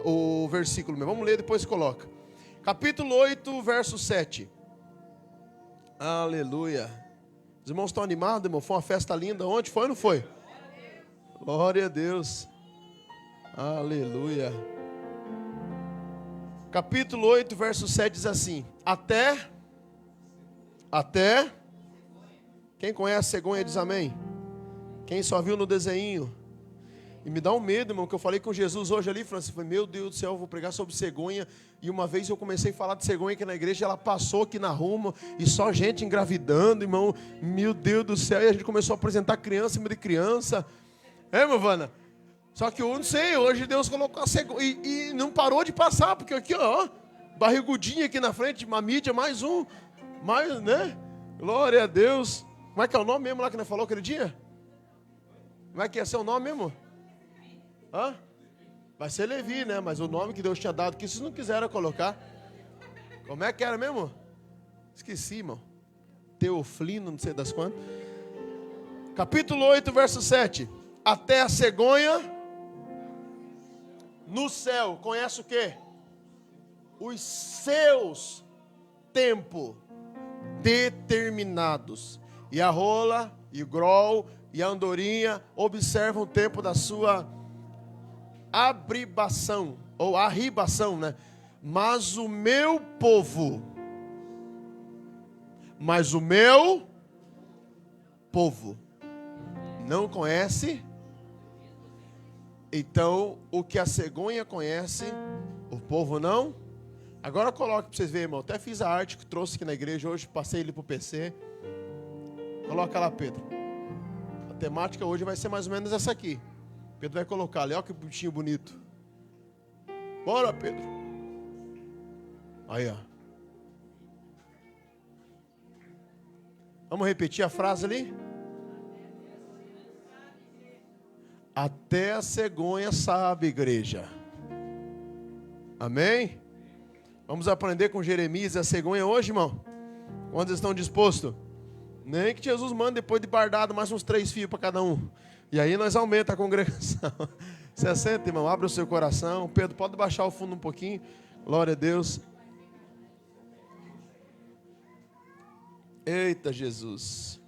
o versículo mesmo. Vamos ler, depois coloca. Capítulo 8, verso 7. Aleluia. Os irmãos estão animados, irmão? Foi uma festa linda ontem, foi ou não foi? Glória a Deus. Aleluia. Capítulo 8, verso 7 diz assim: Até. Quem conhece cegonha diz amém. Quem só viu no desenho. E me dá um medo, irmão, que eu falei com Jesus hoje ali, falei assim, meu Deus do céu, eu vou pregar sobre cegonha. E uma vez eu comecei a falar de cegonha aqui na igreja, ela passou aqui na rua, e só gente engravidando, irmão. Meu Deus do céu, e a gente começou a apresentar criança em cima de criança. É, irmã Vana? Só que eu não sei, hoje Deus colocou a cegonha, e não parou de passar, porque aqui, ó, barrigudinha aqui na frente, uma mídia, mais, né? Glória a Deus. Como é que é o nome mesmo lá que nós falou aquele dia? Como é que ia ser o nome mesmo? Hã? Vai ser Levi, né? Mas o nome que Deus tinha dado, que vocês não quiseram colocar. Como é que era mesmo? Esqueci, irmão. Teoflino, não sei das quantas. Capítulo 8, verso 7. Até a cegonha no céu. Conhece o quê? Os seus tempos determinados. E a rola, e o grol, e a andorinha observam o tempo da sua abribação, ou arribação, né? Mas o meu povo não conhece. Então, o que a cegonha conhece, o povo não. Agora coloque para vocês verem, irmão. Até fiz a arte que trouxe aqui na igreja hoje, passei ele para o PC. Coloca lá, Pedro. A temática hoje vai ser mais ou menos essa aqui. Pedro vai colocar ali, olha que bichinho bonito. Bora, Pedro. Aí, ó. Vamos repetir a frase ali? Até a cegonha sabe, igreja. Amém? Vamos aprender com Jeremias e a cegonha hoje, irmão? Quantos estão dispostos? Nem que Jesus mande depois de bardado mais uns 3 fios para cada um. E aí nós aumenta a congregação. Você senta, irmão, abre o seu coração. Pedro, pode baixar o fundo um pouquinho. Glória a Deus. Eita, Jesus.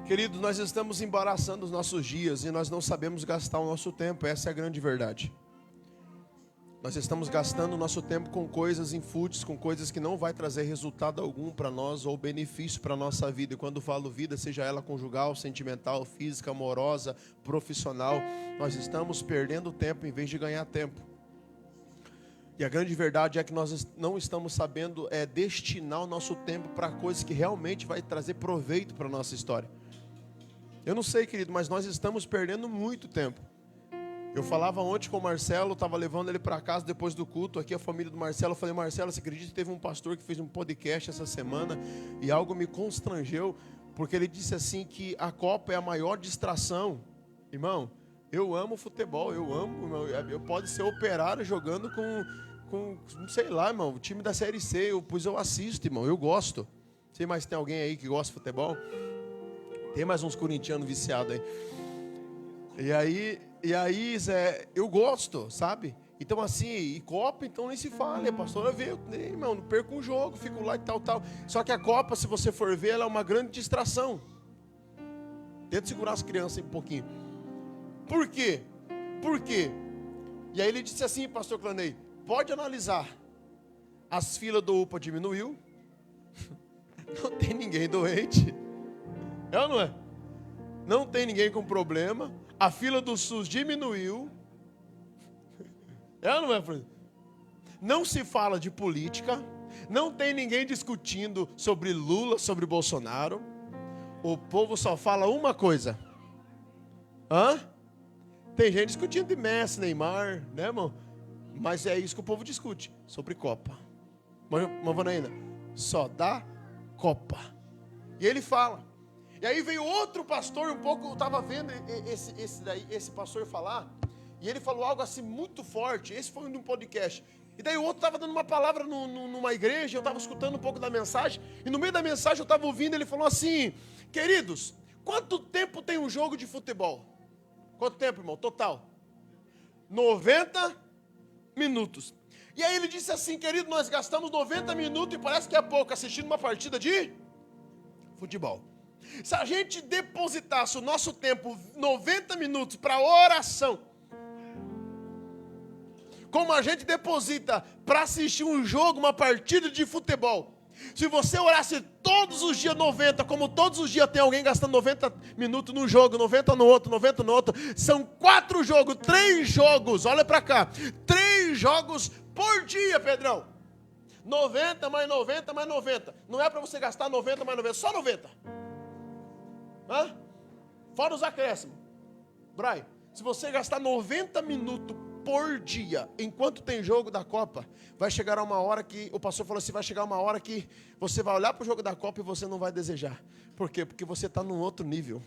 Queridos, nós estamos embaraçando os nossos dias e nós não sabemos gastar o nosso tempo. Essa é a grande verdade. Nós estamos gastando o nosso tempo com coisas infúteis, com coisas que não vai trazer resultado algum para nós ou benefício para a nossa vida. E quando falo vida, seja ela conjugal, sentimental, física, amorosa, profissional, nós estamos perdendo tempo em vez de ganhar tempo. E a grande verdade é que nós não estamos sabendo destinar o nosso tempo para coisas que realmente vai trazer proveito para a nossa história. Eu não sei, querido, mas nós estamos perdendo muito tempo. Eu falava ontem com o Marcelo, estava levando ele para casa depois do culto, aqui a família do Marcelo. Eu falei, Marcelo, você acredita que teve um pastor que fez um podcast essa semana e algo me constrangeu, porque ele disse assim que a Copa é a maior distração. Irmão, eu amo futebol, eu pode ser operário jogando com não sei lá, irmão, o time da Série C, eu assisto, irmão, eu gosto. Não sei mais se tem alguém aí que gosta de futebol. Tem mais uns corintianos viciados aí. E aí, Zé, eu gosto, sabe? Então assim, e Copa, então nem se fala. A pastora vê, irmão, não perco um jogo, fico lá e tal. Só que a Copa, se você for ver, ela é uma grande distração. Tenta segurar as crianças um pouquinho. Por quê? E aí ele disse assim, pastor Clanei, pode analisar. As filas do UPA diminuiu. Não tem ninguém doente. É ou não é? Não tem ninguém com problema. A fila do SUS diminuiu. É ou não é, Fred? Não se fala de política. Não tem ninguém discutindo sobre Lula, sobre Bolsonaro. O povo só fala uma coisa. Tem gente discutindo de Messi, Neymar, né, irmão? Mas é isso que o povo discute, sobre Copa. Mas, Vanaína, só dá Copa. E ele fala. E aí veio outro pastor, eu estava vendo esse pastor falar, e ele falou algo assim muito forte. Esse foi um podcast. E daí o outro estava dando uma palavra numa igreja, eu estava escutando um pouco da mensagem, e no meio da mensagem eu estava ouvindo, ele falou assim, queridos, quanto tempo tem um jogo de futebol? Quanto tempo, irmão? Total. 90 minutos. E aí ele disse assim, querido, nós gastamos 90 minutos e parece que é pouco assistindo uma partida de futebol. Se a gente depositasse o nosso tempo 90 minutos para oração, como a gente deposita para assistir um jogo, uma partida de futebol, se você orasse todos os dias 90, como todos os dias tem alguém gastando 90 minutos num jogo, 90 no outro, 90 no outro, são 4 jogos, 3 jogos, olha para cá, 3 jogos por dia, Pedrão. 90 mais 90 mais 90. Não é para você gastar 90 mais 90, só 90. Hã? Fora os acréscimos. Brian, se você gastar 90 minutos por dia, enquanto tem jogo da Copa, vai chegar uma hora que, o pastor falou assim, vai chegar uma hora que você vai olhar para o jogo da Copa e você não vai desejar. Por quê? Porque você está num outro nível.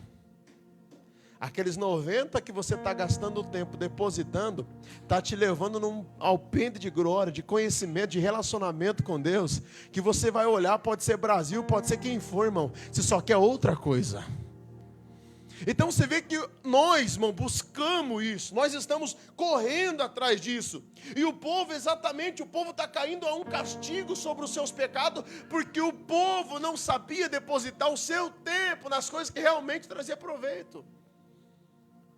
Aqueles 90 que você está gastando o tempo depositando, está te levando num alpendre de glória, de conhecimento, de relacionamento com Deus, que você vai olhar, pode ser Brasil, pode ser quem for, irmão, você só quer outra coisa. Então você vê que nós, irmão, buscamos isso, nós estamos correndo atrás disso, e o povo está caindo a um castigo sobre os seus pecados, porque o povo não sabia depositar o seu tempo nas coisas que realmente traziam proveito.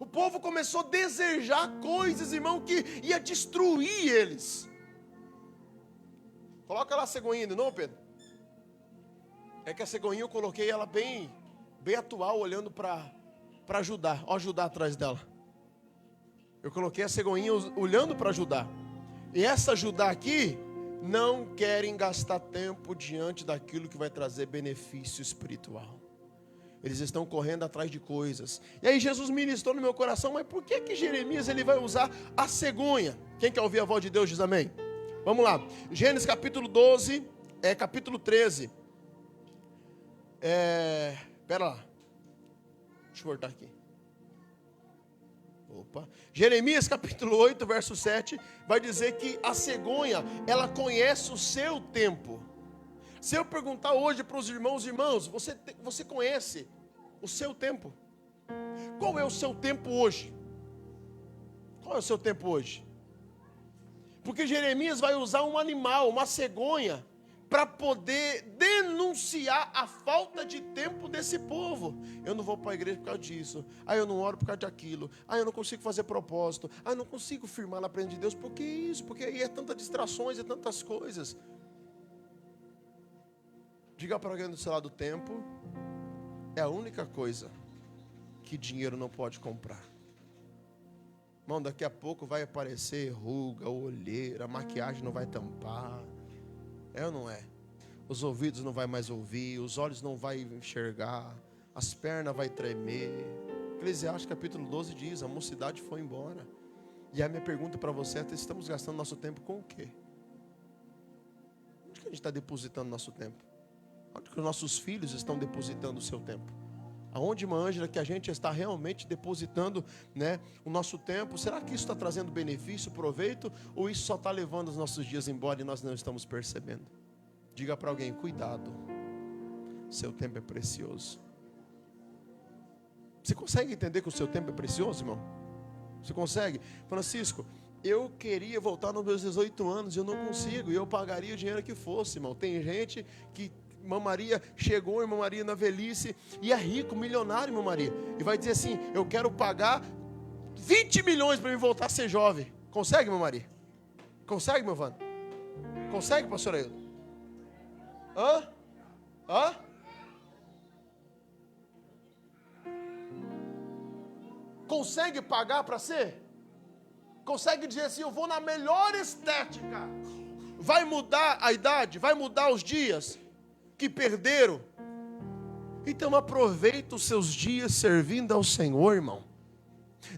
O povo começou a desejar coisas, irmão, que ia destruir eles. Coloca lá a cegonha, não, Pedro? É que a cegonha eu coloquei ela bem atual, olhando para Judá. Olha Judá atrás dela. Eu coloquei a cegonha olhando para Judá. E essa Judá aqui não querem gastar tempo diante daquilo que vai trazer benefício espiritual. Eles estão correndo atrás de coisas. E aí Jesus ministrou no meu coração, mas por que Jeremias ele vai usar a cegonha? Quem quer ouvir a voz de Deus diz amém. Vamos lá. Gênesis capítulo 12, capítulo 13. Pera lá. Deixa eu voltar aqui. Opa. Jeremias capítulo 8, verso 7, vai dizer que a cegonha, ela conhece o seu tempo. Se eu perguntar hoje para os irmãos, você conhece o seu tempo? Qual é o seu tempo hoje? Qual é o seu tempo hoje? Porque Jeremias vai usar um animal, uma cegonha, para poder denunciar a falta de tempo desse povo. Eu não vou para a igreja por causa disso. Eu não oro por causa daquilo. Eu não consigo fazer propósito. Eu não consigo firmar na presença de Deus. Por que isso? Porque aí é tantas distrações, é tantas coisas. Diga para alguém do seu lado, o tempo é a única coisa que dinheiro não pode comprar. Irmão, daqui a pouco vai aparecer ruga, olheira, a maquiagem não vai tampar. É ou não é? Os ouvidos não vai mais ouvir, os olhos não vai enxergar, as pernas vai tremer. Eclesiastes capítulo 12 diz, a mocidade foi embora. E a minha pergunta para você é, estamos gastando nosso tempo com o quê? Onde que a gente está depositando nosso tempo? Onde que os nossos filhos estão depositando o seu tempo? Aonde, irmã Ângela, que a gente está realmente depositando, né, o nosso tempo? Será que isso está trazendo benefício, proveito? Ou isso só está levando os nossos dias embora e nós não estamos percebendo? Diga para alguém, cuidado. Seu tempo é precioso. Você consegue entender que o seu tempo é precioso, irmão? Você consegue? Francisco, eu queria voltar nos meus 18 anos e eu não consigo. E eu pagaria o dinheiro que fosse, irmão. Tem gente que... Irmã Maria chegou, irmã Maria na velhice, e é rico, milionário, irmã Maria, e vai dizer assim, eu quero pagar 20 milhões para me voltar a ser jovem. Consegue, irmã Maria? Consegue, meu Vano? Consegue, pastor Ailton? Hã? Consegue pagar para ser? Consegue dizer assim, eu vou na melhor estética. Vai mudar a idade? Vai mudar os dias que perderam? Então aproveita os seus dias servindo ao Senhor, irmão.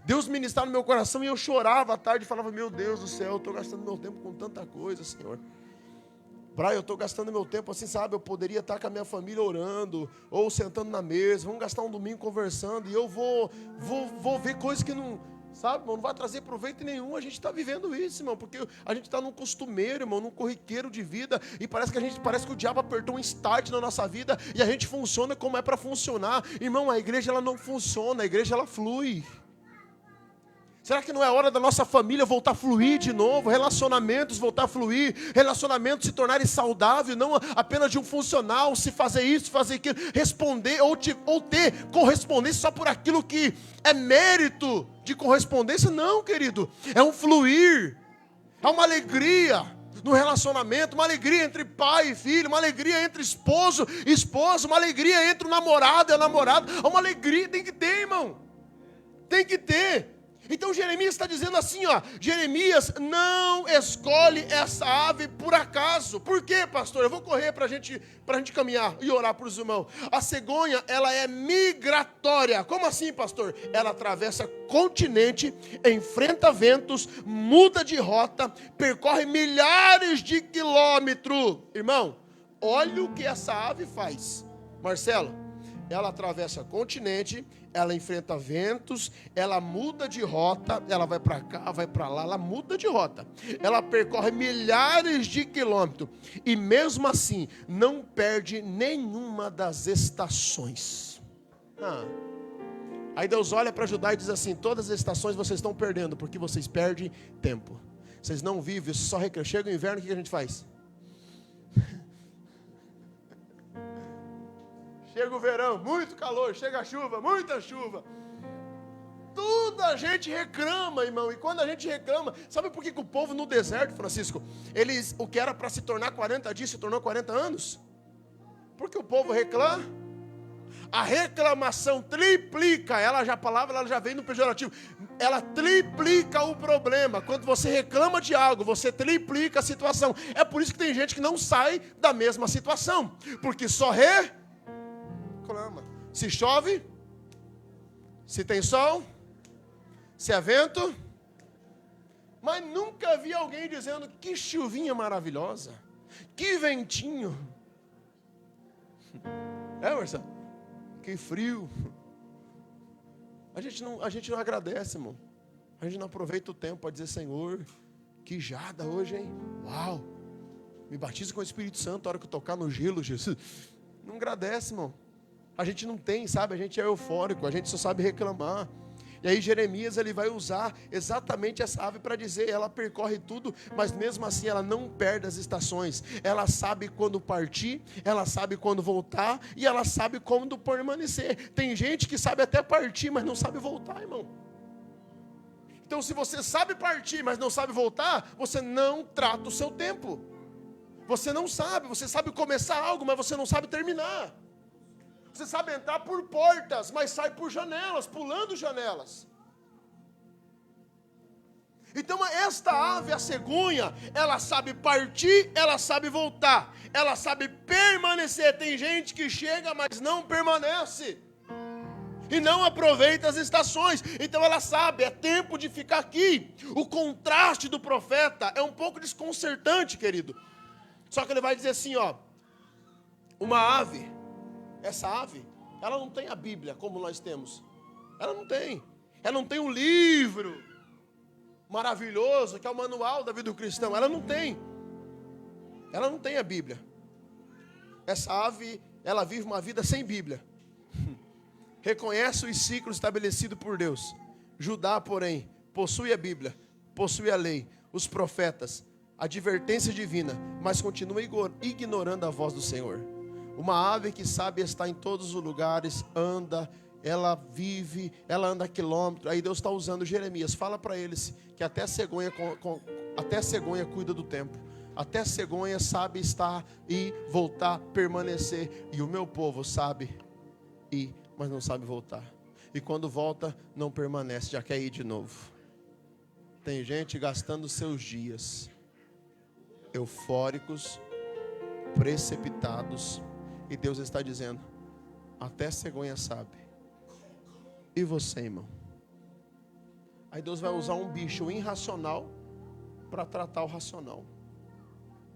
Deus ministrava no meu coração e eu chorava à tarde e falava, meu Deus do céu, eu estou gastando meu tempo com tanta coisa, Senhor. Brian, eu estou gastando meu tempo assim, sabe, eu poderia estar com a minha família orando, ou sentando na mesa, vamos gastar um domingo conversando, e eu vou ver coisas que não... Sabe, irmão, não vai trazer proveito nenhum. A gente está vivendo isso, irmão, porque a gente está num costumeiro, irmão, num corriqueiro de vida, e parece que o diabo apertou um start na nossa vida, e a gente funciona como é para funcionar. Irmão, a igreja ela não funciona, a igreja ela flui. Será que não é hora da nossa família voltar a fluir de novo? Relacionamentos voltar a fluir, relacionamentos se tornarem saudáveis, não apenas de um funcional, se fazer isso, fazer aquilo, responder ou ter correspondência só por aquilo que é mérito de correspondência. Não, querido, é um fluir, é uma alegria no relacionamento, uma alegria entre pai e filho, uma alegria entre esposo e esposa, uma alegria entre o namorado e a namorada, uma alegria, tem que ter, irmão, tem que ter. Então Jeremias está dizendo assim, ó, Jeremias não escolhe essa ave por acaso. Por quê, pastor? Eu vou correr para a gente caminhar e orar para os irmãos. A cegonha, ela é migratória. Como assim, pastor? Ela atravessa continente, enfrenta ventos, muda de rota, percorre milhares de quilômetros. Irmão, olha o que essa ave faz. Marcelo, ela atravessa continente, ela enfrenta ventos, ela muda de rota, ela vai para cá, vai para lá, ela muda de rota. Ela percorre milhares de quilômetros e mesmo assim não perde nenhuma das estações. Aí Deus olha para Judá e diz assim: todas as estações vocês estão perdendo porque vocês perdem tempo. Vocês não vivem, só recream. Chega o inverno, o que a gente faz? Chega o verão, muito calor. Chega a chuva, muita chuva. Tudo a gente reclama, irmão. E quando a gente reclama, sabe por que o povo no deserto, Francisco, o que era para se tornar 40 dias, se tornou 40 anos? Porque o povo reclama. A reclamação triplica, a palavra ela já vem no pejorativo. Ela triplica o problema. Quando você reclama de algo, você triplica a situação. É por isso que tem gente que não sai da mesma situação. Porque só reclama. Se chove, se tem sol, se é vento, mas nunca vi alguém dizendo: que chuvinha maravilhosa, que ventinho. Marcelo, que frio. A gente não agradece, irmão. A gente não aproveita o tempo para dizer: Senhor, que jada hoje, hein? Uau, me batiza com o Espírito Santo a hora que eu tocar no gelo, Jesus. Não agradece, irmão. A gente não tem, sabe? A gente é eufórico, a gente só sabe reclamar. E aí Jeremias, ele vai usar exatamente essa ave para dizer: ela percorre tudo, mas mesmo assim ela não perde as estações. Ela sabe quando partir, ela sabe quando voltar e ela sabe quando permanecer. Tem gente que sabe até partir, mas não sabe voltar, irmão. Então se você sabe partir, mas não sabe voltar, você não trata o seu tempo. Você não sabe, você sabe começar algo, mas você não sabe terminar. Você sabe entrar por portas, mas sai por janelas, pulando janelas. Então esta ave, a cegonha, ela sabe partir, ela sabe voltar, ela sabe permanecer. Tem gente que chega, mas não permanece, e não aproveita as estações. Então ela sabe, é tempo de ficar aqui. O contraste do profeta é um pouco desconcertante, querido. Só que ele vai dizer assim, ó, uma ave, essa ave, ela não tem a Bíblia como nós temos. Ela não tem. Ela não tem um livro maravilhoso que é o manual da vida do cristão. Ela não tem. Ela não tem a Bíblia. Essa ave, ela vive uma vida sem Bíblia. Reconhece os ciclos estabelecidos por Deus. Judá, porém, possui a Bíblia, possui a lei, os profetas, a advertência divina, mas continua ignorando a voz do Senhor. Uma ave que sabe estar em todos os lugares, ela vive, ela anda quilômetros. Aí Deus está usando Jeremias. Fala para eles que até a cegonha cuida do tempo. Até a cegonha sabe estar e voltar, permanecer. E o meu povo sabe ir, mas não sabe voltar. E quando volta, não permanece, já quer ir de novo. Tem gente gastando seus dias eufóricos, precipitados. E Deus está dizendo: até a cegonha sabe. E você, irmão? Aí Deus vai usar um bicho irracional para tratar o racional.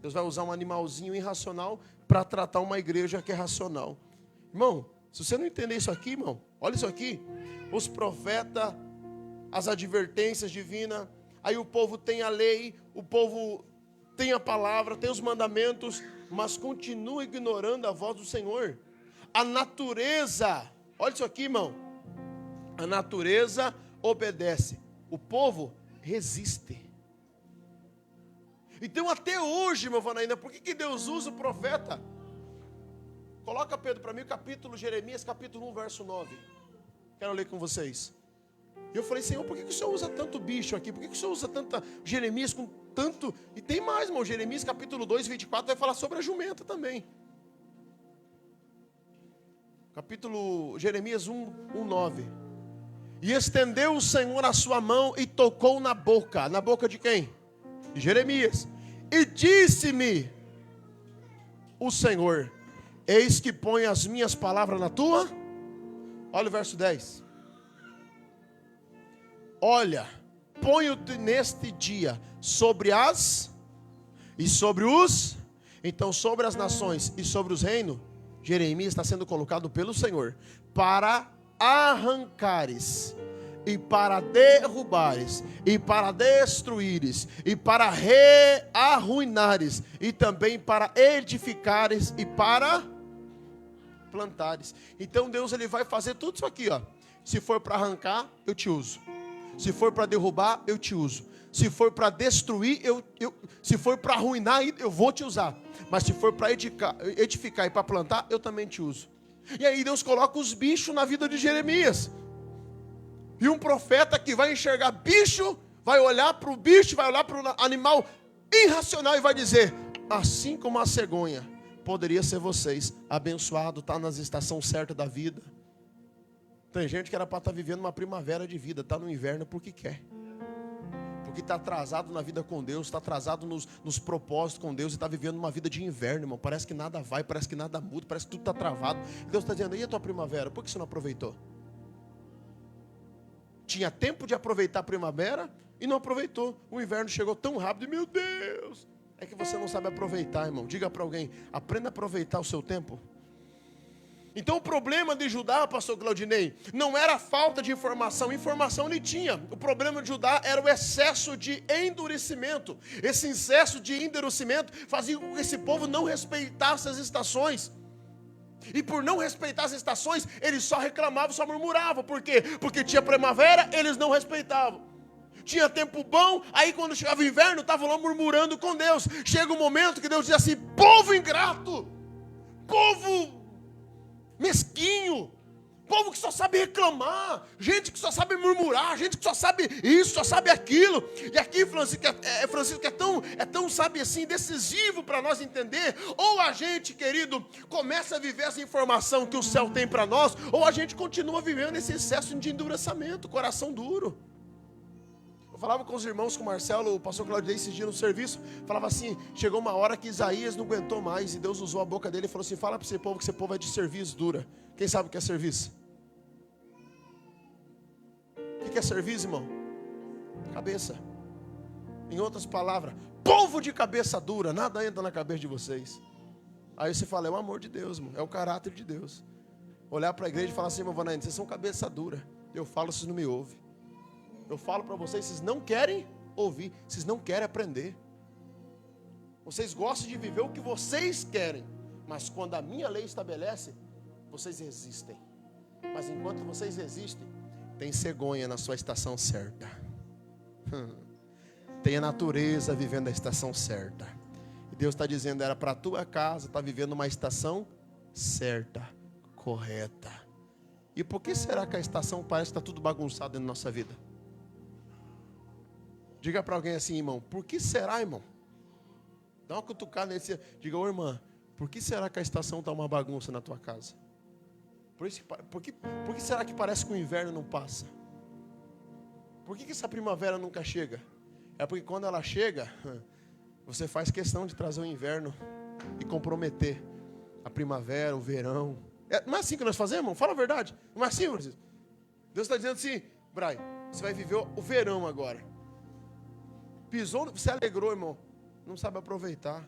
Deus vai usar um animalzinho irracional para tratar uma igreja que é racional. Irmão, se você não entender isso aqui, irmão, olha isso aqui. Os profetas, as advertências divinas, aí o povo tem a lei, o povo tem a palavra, tem os mandamentos, mas continua ignorando a voz do Senhor. A natureza, olha isso aqui, irmão. A natureza obedece, o povo resiste. Então até hoje, meu Vanaína, por que Deus usa o profeta? Coloca, Pedro, para mim o capítulo Jeremias, capítulo 1, verso 9. Quero ler com vocês. E eu falei, Senhor, por que o Senhor usa tanto bicho aqui? Por que o Senhor usa tanta Jeremias com tanto... E tem mais, irmão, Jeremias capítulo 2, 24, vai falar sobre a jumenta também. Capítulo Jeremias 1, 9. E estendeu o Senhor a sua mão e tocou na boca. Na boca de quem? De Jeremias. E disse-me o Senhor, eis que põe as minhas palavras na tua. Olha o verso 10. Olha, ponho-te neste dia sobre as e sobre os. Então sobre as nações e sobre os reinos, Jeremias está sendo colocado pelo Senhor para arrancares, e para derrubares, e para destruíres, e para rearruinares, e também para edificares, e para plantares. Então Deus, ele vai fazer tudo isso aqui, ó. Se for para arrancar, eu te uso. Se for para derrubar, eu te uso. Se for para destruir, se for para arruinar, eu vou te usar. Mas se for para edificar e para plantar, eu também te uso. E aí Deus coloca os bichos na vida de Jeremias. E um profeta que vai enxergar bicho, vai olhar para o bicho, vai olhar para o animal irracional e vai dizer, assim como a cegonha, poderia ser vocês, abençoado, está nas estações certas da vida. Tem gente que era para estar vivendo uma primavera de vida, está no inverno porque quer. Porque está atrasado na vida com Deus, está atrasado nos propósitos com Deus e está vivendo uma vida de inverno, irmão. Parece que nada vai, parece que nada muda, parece que tudo está travado. Deus está dizendo, e a tua primavera? Por que você não aproveitou? Tinha tempo de aproveitar a primavera e não aproveitou. O inverno chegou tão rápido e, meu Deus, é que você não sabe aproveitar, irmão. Diga para alguém, aprenda a aproveitar o seu tempo. Então o problema de Judá, pastor Claudinei, não era a falta de informação. Informação ele tinha. O problema de Judá era o excesso de endurecimento. Esse excesso de endurecimento fazia com que esse povo não respeitasse as estações. E por não respeitar as estações, eles só reclamavam, só murmuravam. Por quê? Porque tinha primavera, eles não respeitavam. Tinha tempo bom, aí quando chegava o inverno, estavam lá murmurando com Deus. Chega um momento que Deus diz assim, povo ingrato, povo mesquinho, povo que só sabe reclamar, gente que só sabe murmurar, gente que só sabe isso, só sabe aquilo. E aqui, Francisco, é tão, sabe assim, decisivo para nós entender. Ou a gente, querido, começa a viver essa informação que o céu tem para nós, ou a gente continua vivendo esse excesso de endurecimento, coração duro. Eu falava com os irmãos, com o Marcelo, o pastor Claudio, esses dias no serviço, falava assim, chegou uma hora que Isaías não aguentou mais, e Deus usou a boca dele e falou assim, fala para esse povo que esse povo é de serviço dura. Quem sabe o que é serviço? O que é serviço, irmão? Cabeça. Em outras palavras, povo de cabeça dura, nada entra na cabeça de vocês. Aí você fala, é o amor de Deus, irmão, é o caráter de Deus. Olhar para a igreja e falar assim, irmão Vanaína, vocês são cabeça dura. Eu falo, vocês não me ouvem. Eu falo para vocês, vocês não querem ouvir, vocês não querem aprender. Vocês gostam de viver o que vocês querem, mas quando a minha lei estabelece, vocês resistem. Mas enquanto vocês resistem, tem cegonha na sua estação certa. Tem a natureza vivendo a estação certa. E Deus está dizendo, era para a tua casa, está vivendo uma estação certa, correta. E por que será que a estação parece que está tudo bagunçado na nossa vida? Diga para alguém assim, irmão, por que será, irmão? Dá uma cutucada nesse, diga, ô irmã, por que será que a estação está uma bagunça na tua casa? Por que será que parece que o inverno não passa? Por que essa primavera nunca chega? É porque quando ela chega, você faz questão de trazer o inverno e comprometer a primavera, o verão. Não é assim que nós fazemos, irmão? Fala a verdade. Não é assim, Francisco? Deus está dizendo assim, Brian, você vai viver o verão agora. Pisou, você alegrou, irmão, não sabe aproveitar.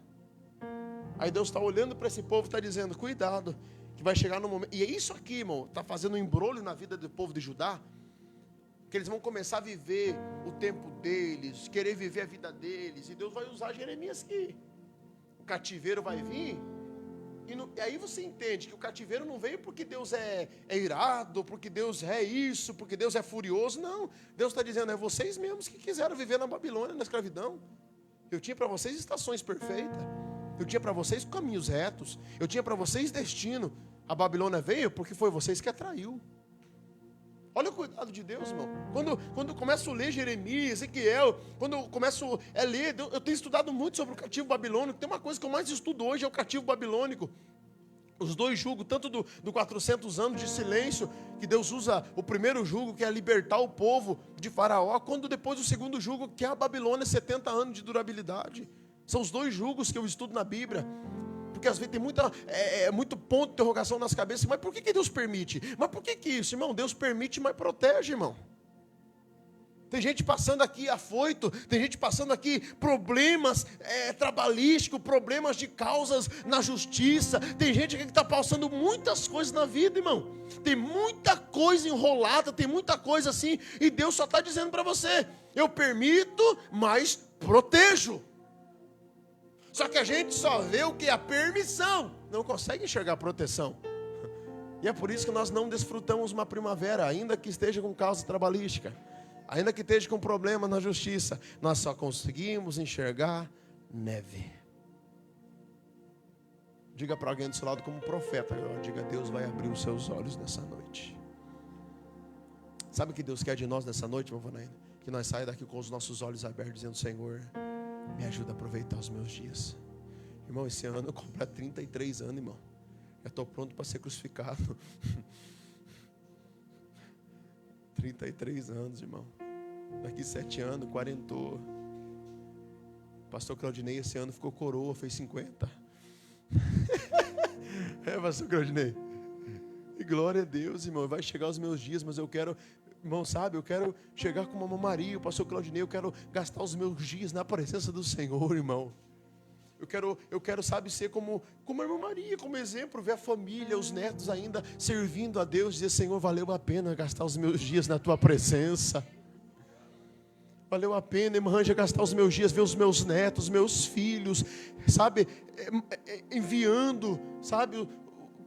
Aí Deus está olhando para esse povo e está dizendo, cuidado, que vai chegar no momento. E é isso aqui, irmão, está fazendo um embrolho na vida do povo de Judá, que eles vão começar a viver o tempo deles, querer viver a vida deles, e Deus vai usar Jeremias aqui. O cativeiro vai vir, E aí você entende que o cativeiro não veio porque Deus é irado, porque Deus é isso, porque Deus é furioso. Não, Deus está dizendo, é vocês mesmos que quiseram viver na Babilônia, na escravidão. Eu tinha para vocês estações perfeitas. Eu tinha para vocês caminhos retos. Eu tinha para vocês destino. A Babilônia veio porque foi vocês que atraiu. Olha o cuidado de Deus, irmão. Quando eu começo a ler Jeremias, Ezequiel, quando eu começo a ler, eu tenho estudado muito sobre o cativo babilônico. Tem uma coisa que eu mais estudo hoje, é o cativo babilônico. Os dois julgos, tanto do 400 anos de silêncio, que Deus usa o primeiro julgo, que é libertar o povo de Faraó, quando depois o segundo julgo, que é a Babilônia, 70 anos de durabilidade. São os dois julgos que eu estudo na Bíblia. Porque às vezes tem muito ponto de interrogação nas cabeças. Mas por que Deus permite? Mas por que isso, irmão? Deus permite, mas protege, irmão. Tem gente passando aqui afoito, tem gente passando aqui problemas trabalhísticos, problemas de causas na justiça. Tem gente aqui que está passando muitas coisas na vida, irmão. Tem muita coisa enrolada, tem muita coisa assim. E Deus só está dizendo para você, eu permito, mas protejo. Só que a gente só vê o que é a permissão, não consegue enxergar a proteção. E é por isso que nós não desfrutamos uma primavera, ainda que esteja com causa trabalhística, ainda que esteja com problema na justiça, nós só conseguimos enxergar neve. Diga para alguém do seu lado como profeta, diga, Deus vai abrir os seus olhos nessa noite. Sabe o que Deus quer de nós nessa noite, meu Vanaína? Que nós saímos daqui com os nossos olhos abertos, dizendo, Senhor, me ajuda a aproveitar os meus dias. Irmão, esse ano eu completo 33 anos, irmão. Já estou pronto para ser crucificado. 33 anos, irmão. Daqui 7 anos, 40. Pastor Claudinei esse ano ficou coroa, fez 50. Pastor Claudinei. E glória a Deus, irmão. Vai chegar os meus dias, mas eu quero... Irmão, sabe, eu quero chegar com uma Maria, o pastor Claudinei, eu quero gastar os meus dias na presença do Senhor, irmão. Eu quero, sabe, ser como a irmã Maria, como exemplo, ver a família, os netos ainda servindo a Deus, dizer, Senhor, valeu a pena gastar os meus dias na tua presença. Valeu a pena, irmã Anja, gastar os meus dias, ver os meus netos, meus filhos, sabe, enviando, sabe,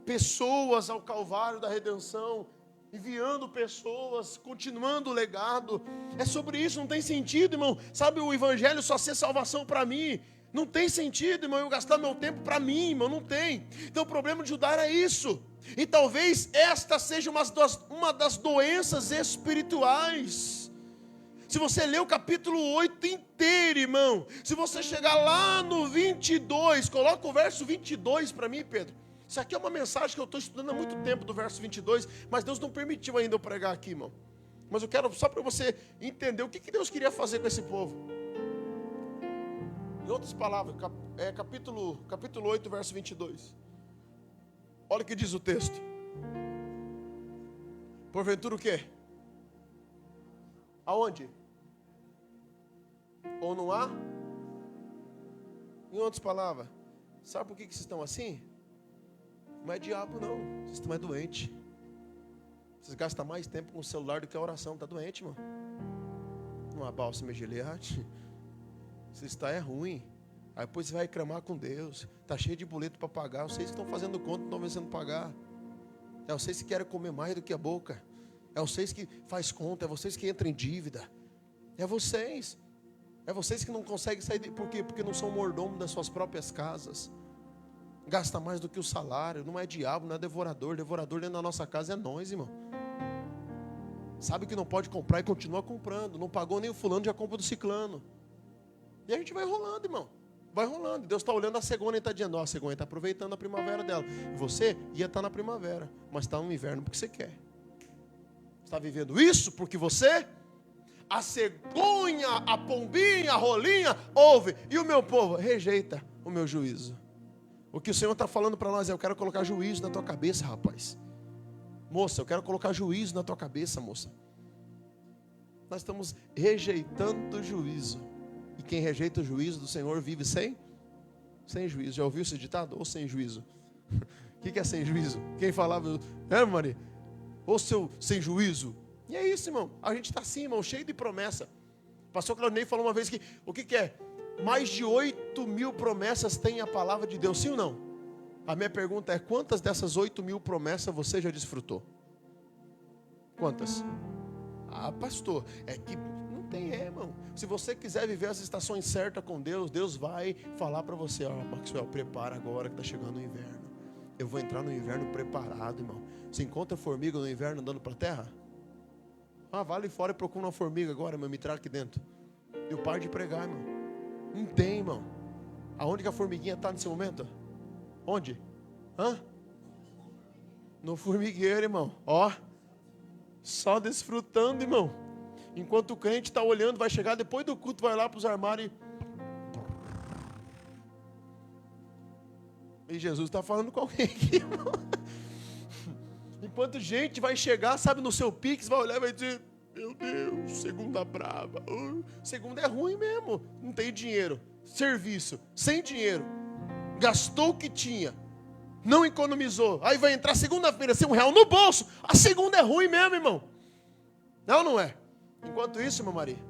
pessoas ao Calvário da redenção, enviando pessoas, continuando o legado. É sobre isso, não tem sentido, irmão. Sabe, o evangelho só ser salvação para mim. Não tem sentido, irmão, eu gastar meu tempo para mim, irmão, não tem. Então o problema de Judá era isso. E talvez esta seja uma das doenças espirituais. Se você ler o capítulo 8 inteiro, irmão, se você chegar lá no 22, coloca o verso 22 para mim, Pedro. Isso aqui é uma mensagem que eu estou estudando há muito tempo, do verso 22, mas Deus não permitiu ainda eu pregar aqui, irmão. Mas eu quero só para você entender o que Deus queria fazer com esse povo. Em outras palavras, capítulo 8, verso 22. Olha o que diz o texto. Porventura o quê? Aonde? Ou não há? Em outras palavras, sabe por que vocês estão assim? Não é diabo não, vocês estão doentes. Vocês gastam mais tempo com o celular do que a oração, está doente, irmão. Uma balsa Gileade. Você está ruim. Aí depois você vai reclamar com Deus. Está cheio de boleto para pagar. Vocês que estão fazendo conta não estão vencendo pagar. É vocês que querem comer mais do que a boca. É vocês que faz conta. É vocês que entram em dívida. É vocês. É vocês que não conseguem sair. Por quê? Porque não são mordomos das suas próprias casas. Gasta mais do que o salário. Não é diabo, não é devorador. Devorador dentro da nossa casa é nós, irmão. Sabe que não pode comprar e continua comprando. Não pagou nem o fulano, já compra do ciclano. E a gente vai rolando, irmão. Vai rolando. Deus está olhando a cegonha e está dizendo, a cegonha está aproveitando a primavera dela. E você ia estar na primavera, mas está no inverno porque você quer. Está vivendo isso porque você, a cegonha, a pombinha, a rolinha, ouve. E o meu povo rejeita o meu juízo. O que o Senhor está falando para nós é, eu quero colocar juízo na tua cabeça, rapaz. Moça, eu quero colocar juízo na tua cabeça, moça. Nós estamos rejeitando o juízo. E quem rejeita o juízo do Senhor vive sem juízo. Já ouviu esse ditado? Ou sem juízo? O que é sem juízo? Quem falava, Maria? Ou sem juízo? E é isso, irmão. A gente está assim, irmão, cheio de promessa. O pastor Claudinei falou uma vez que, o que é? Mais de 8.000 promessas tem a palavra de Deus, sim ou não? A minha pergunta é, quantas dessas 8.000 promessas você já desfrutou? Quantas? Ah, pastor, é que não tem, irmão. Se você quiser viver as estações certas com Deus, Deus vai falar para você, Maxwell, prepara agora que está chegando o inverno. Eu vou entrar no inverno preparado, irmão. Você encontra formiga no inverno andando para a terra? Vai ali fora e procura uma formiga agora, irmão, me traga aqui dentro. Eu paro de pregar, irmão. Não tem, irmão. Aonde que a formiguinha está nesse momento? Onde? No formigueiro, irmão. Só desfrutando, irmão. Enquanto o crente está olhando, vai chegar depois do culto, vai lá para os armários e Jesus está falando com alguém aqui, irmão. Enquanto gente vai chegar, sabe, no seu Pix, vai olhar e vai dizer, meu Deus, segunda brava. Segunda é ruim mesmo. Não tem dinheiro. Serviço, sem dinheiro. Gastou o que tinha. Não economizou. Aí vai entrar segunda-feira, sem R$1 no bolso. A segunda é ruim mesmo, irmão. Não é? Enquanto isso, meu marido,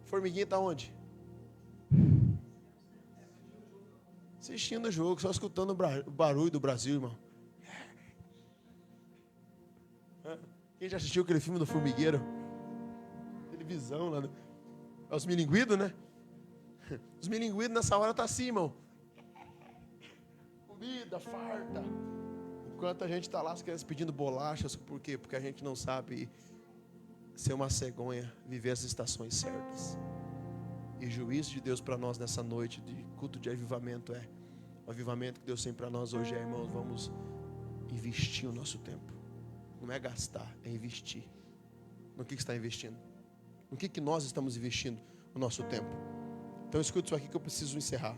formiguinha está onde? Assistindo o jogo, só escutando o barulho do Brasil, irmão. Quem já assistiu aquele filme do Formigueiro? Televisão lá, né? É os milinguidos, né? Os milinguidos nessa hora tá assim, irmão. Comida, farta. Enquanto a gente está lá, as crianças pedindo bolachas. Por quê? Porque a gente não sabe ser uma cegonha, viver as estações certas. E o juízo de Deus para nós nessa noite de culto de avivamento é o avivamento que Deus tem para nós hoje, irmãos. Vamos investir o nosso tempo. Não é gastar, é investir. No que está investindo? No que nós estamos investindo o nosso tempo? Então escuta isso aqui que eu preciso encerrar.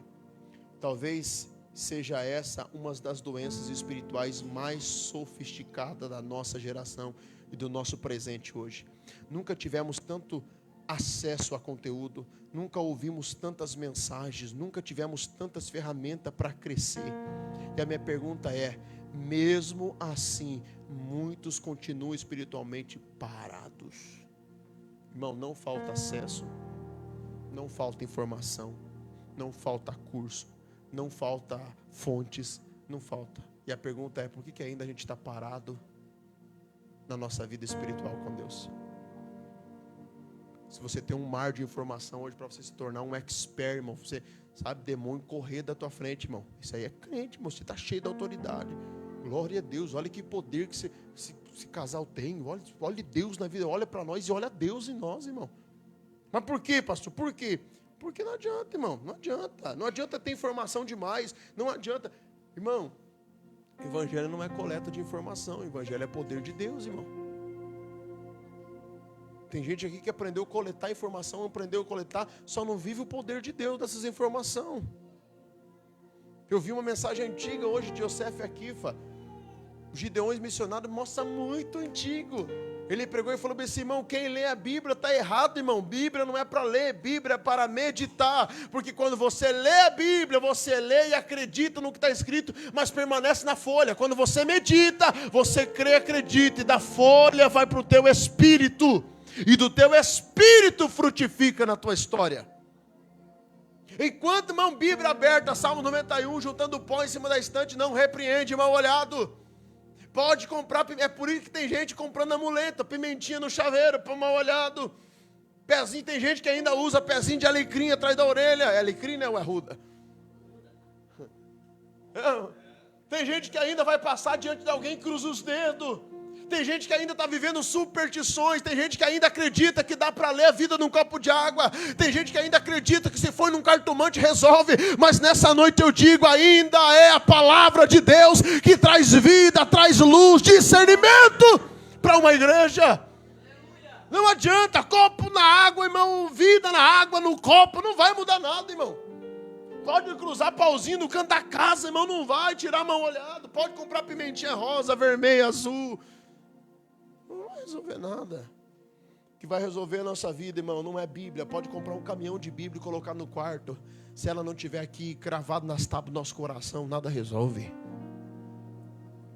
Talvez seja essa uma das doenças espirituais mais sofisticadas da nossa geração e do nosso presente hoje. Nunca tivemos tanto acesso a conteúdo, nunca ouvimos tantas mensagens, nunca tivemos tantas ferramentas para crescer. E a minha pergunta é, mesmo assim, muitos continuam espiritualmente parados. Irmão, não falta acesso, não falta informação, não falta curso, não falta fontes, não falta. E a pergunta é, por que ainda a gente está parado na nossa vida espiritual com Deus? Se você tem um mar de informação hoje para você se tornar um expert, irmão, você sabe, demônio correr da tua frente, irmão. Isso aí é crente, irmão, você está cheio da autoridade. Glória a Deus, olha que poder que esse casal tem. Olha Deus na vida, olha para nós e olha Deus em nós, irmão. Mas por quê, pastor? Por quê? Porque não adianta, irmão, não adianta. Não adianta ter informação demais, não adianta. Irmão, evangelho não é coleta de informação, evangelho é poder de Deus, irmão. Tem gente aqui que aprendeu a coletar informação, aprendeu a coletar, só não vive o poder de Deus dessas informações. Eu vi uma mensagem antiga hoje de Yosef Akifa, os Gideões missionários, mostra muito antigo. Ele pregou e falou assim, irmão, quem lê a Bíblia está errado, irmão. Bíblia não é para ler, Bíblia é para meditar. Porque quando você lê a Bíblia, você lê e acredita no que está escrito, mas permanece na folha. Quando você medita, você crê e acredita, e da folha vai para o teu espírito. E do teu espírito frutifica na tua história. Enquanto, irmão, Bíblia aberta, Salmo 91, juntando pó em cima da estante, não repreende mal olhado. Pode comprar, é por isso que tem gente comprando amuleto, pimentinha no chaveiro, para mal olhado. Pezinho, tem gente que ainda usa pezinho de alecrim atrás da orelha. É alecrim, né, ou é ruda? Tem gente que ainda vai passar diante de alguém e cruza os dedos. Tem gente que ainda está vivendo superstições. Tem gente que ainda acredita que dá para ler a vida num copo de água. Tem gente que ainda acredita que se for num cartomante resolve. Mas nessa noite eu digo, ainda é a palavra de Deus que traz vida, traz luz, discernimento para uma igreja. Não adianta, copo na água, irmão, vida na água, no copo, não vai mudar nada, irmão. Pode cruzar pauzinho no canto da casa, irmão, não vai tirar mal olhado. Pode comprar pimentinha rosa, vermelha, azul. Não vai resolver nada. O que vai resolver a nossa vida, irmão, não é Bíblia. Pode comprar um caminhão de Bíblia e colocar no quarto. Se ela não estiver aqui cravado nas tábuas do nosso coração, nada resolve.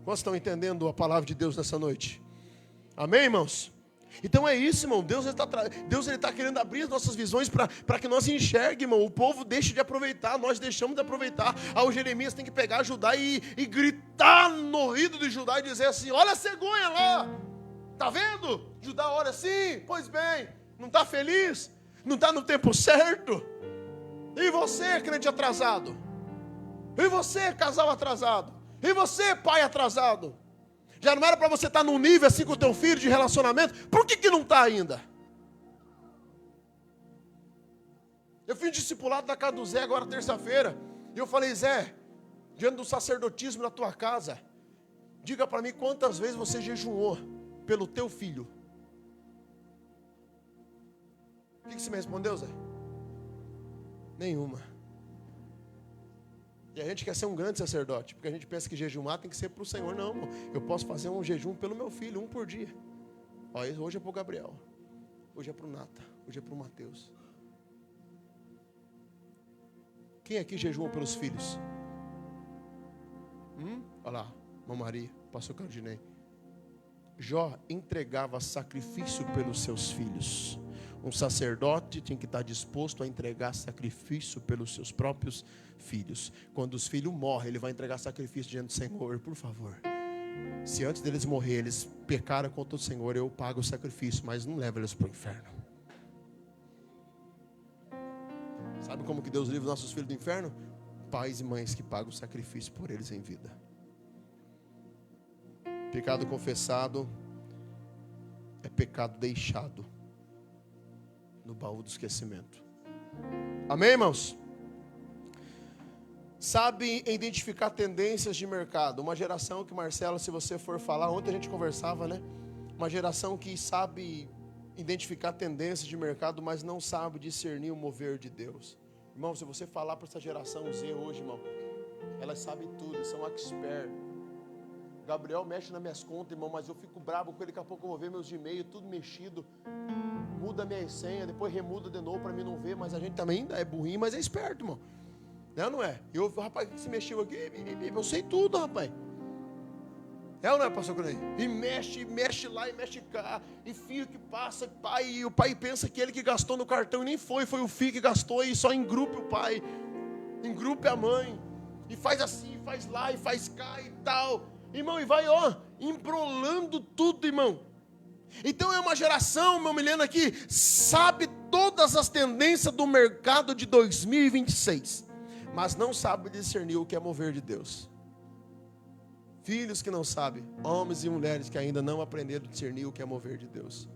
Vocês estão entendendo a palavra de Deus nessa noite? Amém, irmãos? Então é isso, irmão. Deus ele está querendo abrir as nossas visões para que nós enxerguemos, irmão. O povo deixa de aproveitar, nós deixamos de aproveitar. Aí o Jeremias tem que pegar Judá e gritar no ouvido de Judá e dizer assim: olha a cegonha lá, tá vendo? Judá olha assim, pois bem, não está feliz? Não está no tempo certo? E você, crente atrasado? E você, casal atrasado? E você, pai atrasado? Já não era para você estar num nível assim com o teu filho de relacionamento? Por que não está ainda? Eu fiz discipulado na casa do Zé agora terça-feira. E eu falei: Zé, diante do sacerdotismo na tua casa, diga para mim quantas vezes você jejuou pelo teu filho. O que você me respondeu, Zé? Nenhuma. E a gente quer ser um grande sacerdote, porque a gente pensa que jejumar tem que ser para o Senhor. Não, irmão. Eu posso fazer um jejum pelo meu filho, um por dia. Hoje é para o Gabriel, hoje é para o Nata, hoje é para o Mateus. Quem aqui jejua pelos filhos? Olha lá, irmã Maria, pastor Caldinei. Jó entregava sacrifício pelos seus filhos. Um sacerdote tinha que estar disposto a entregar sacrifício pelos seus próprios filhos. Quando os filhos morrem, ele vai entregar sacrifício diante do Senhor. Por favor, se antes deles morrer eles pecaram contra o Senhor, eu pago o sacrifício, mas não leva eles para o inferno. Sabe como que Deus livra nossos filhos do inferno? Pais e mães que pagam o sacrifício por eles em vida. Pecado confessado é pecado deixado no baú do esquecimento. Amém, irmãos? Sabe identificar tendências de mercado. Uma geração que, Marcelo, se você for falar, ontem a gente conversava, né? Uma geração que sabe identificar tendências de mercado, mas não sabe discernir o mover de Deus. Irmão, se você falar para essa geração Z hoje, irmão, elas sabem tudo, são expert. Gabriel mexe nas minhas contas, irmão, mas eu fico bravo com ele, daqui a pouco eu vou ver meus e-mails, tudo mexido. Muda minha senha, depois remuda de novo para mim não ver, mas a gente também ainda é burrinho, mas é esperto, irmão. Não, não é? Eu, rapaz, o que você mexeu aqui? Eu sei tudo, rapaz. É ou não é, pastor Cunei? E mexe lá e mexe cá, e filho que passa, pai, e o pai pensa que ele que gastou no cartão e nem foi o filho que gastou, e só engrupe o pai, engrupe a mãe, e faz assim, faz lá, e faz cá e tal. Irmão, e vai, embrolando tudo, irmão. Então é uma geração, meu menino aqui, sabe todas as tendências do mercado de 2026, mas não sabe discernir o que é mover de Deus. Filhos que não sabem, homens e mulheres que ainda não aprenderam a discernir o que é mover de Deus.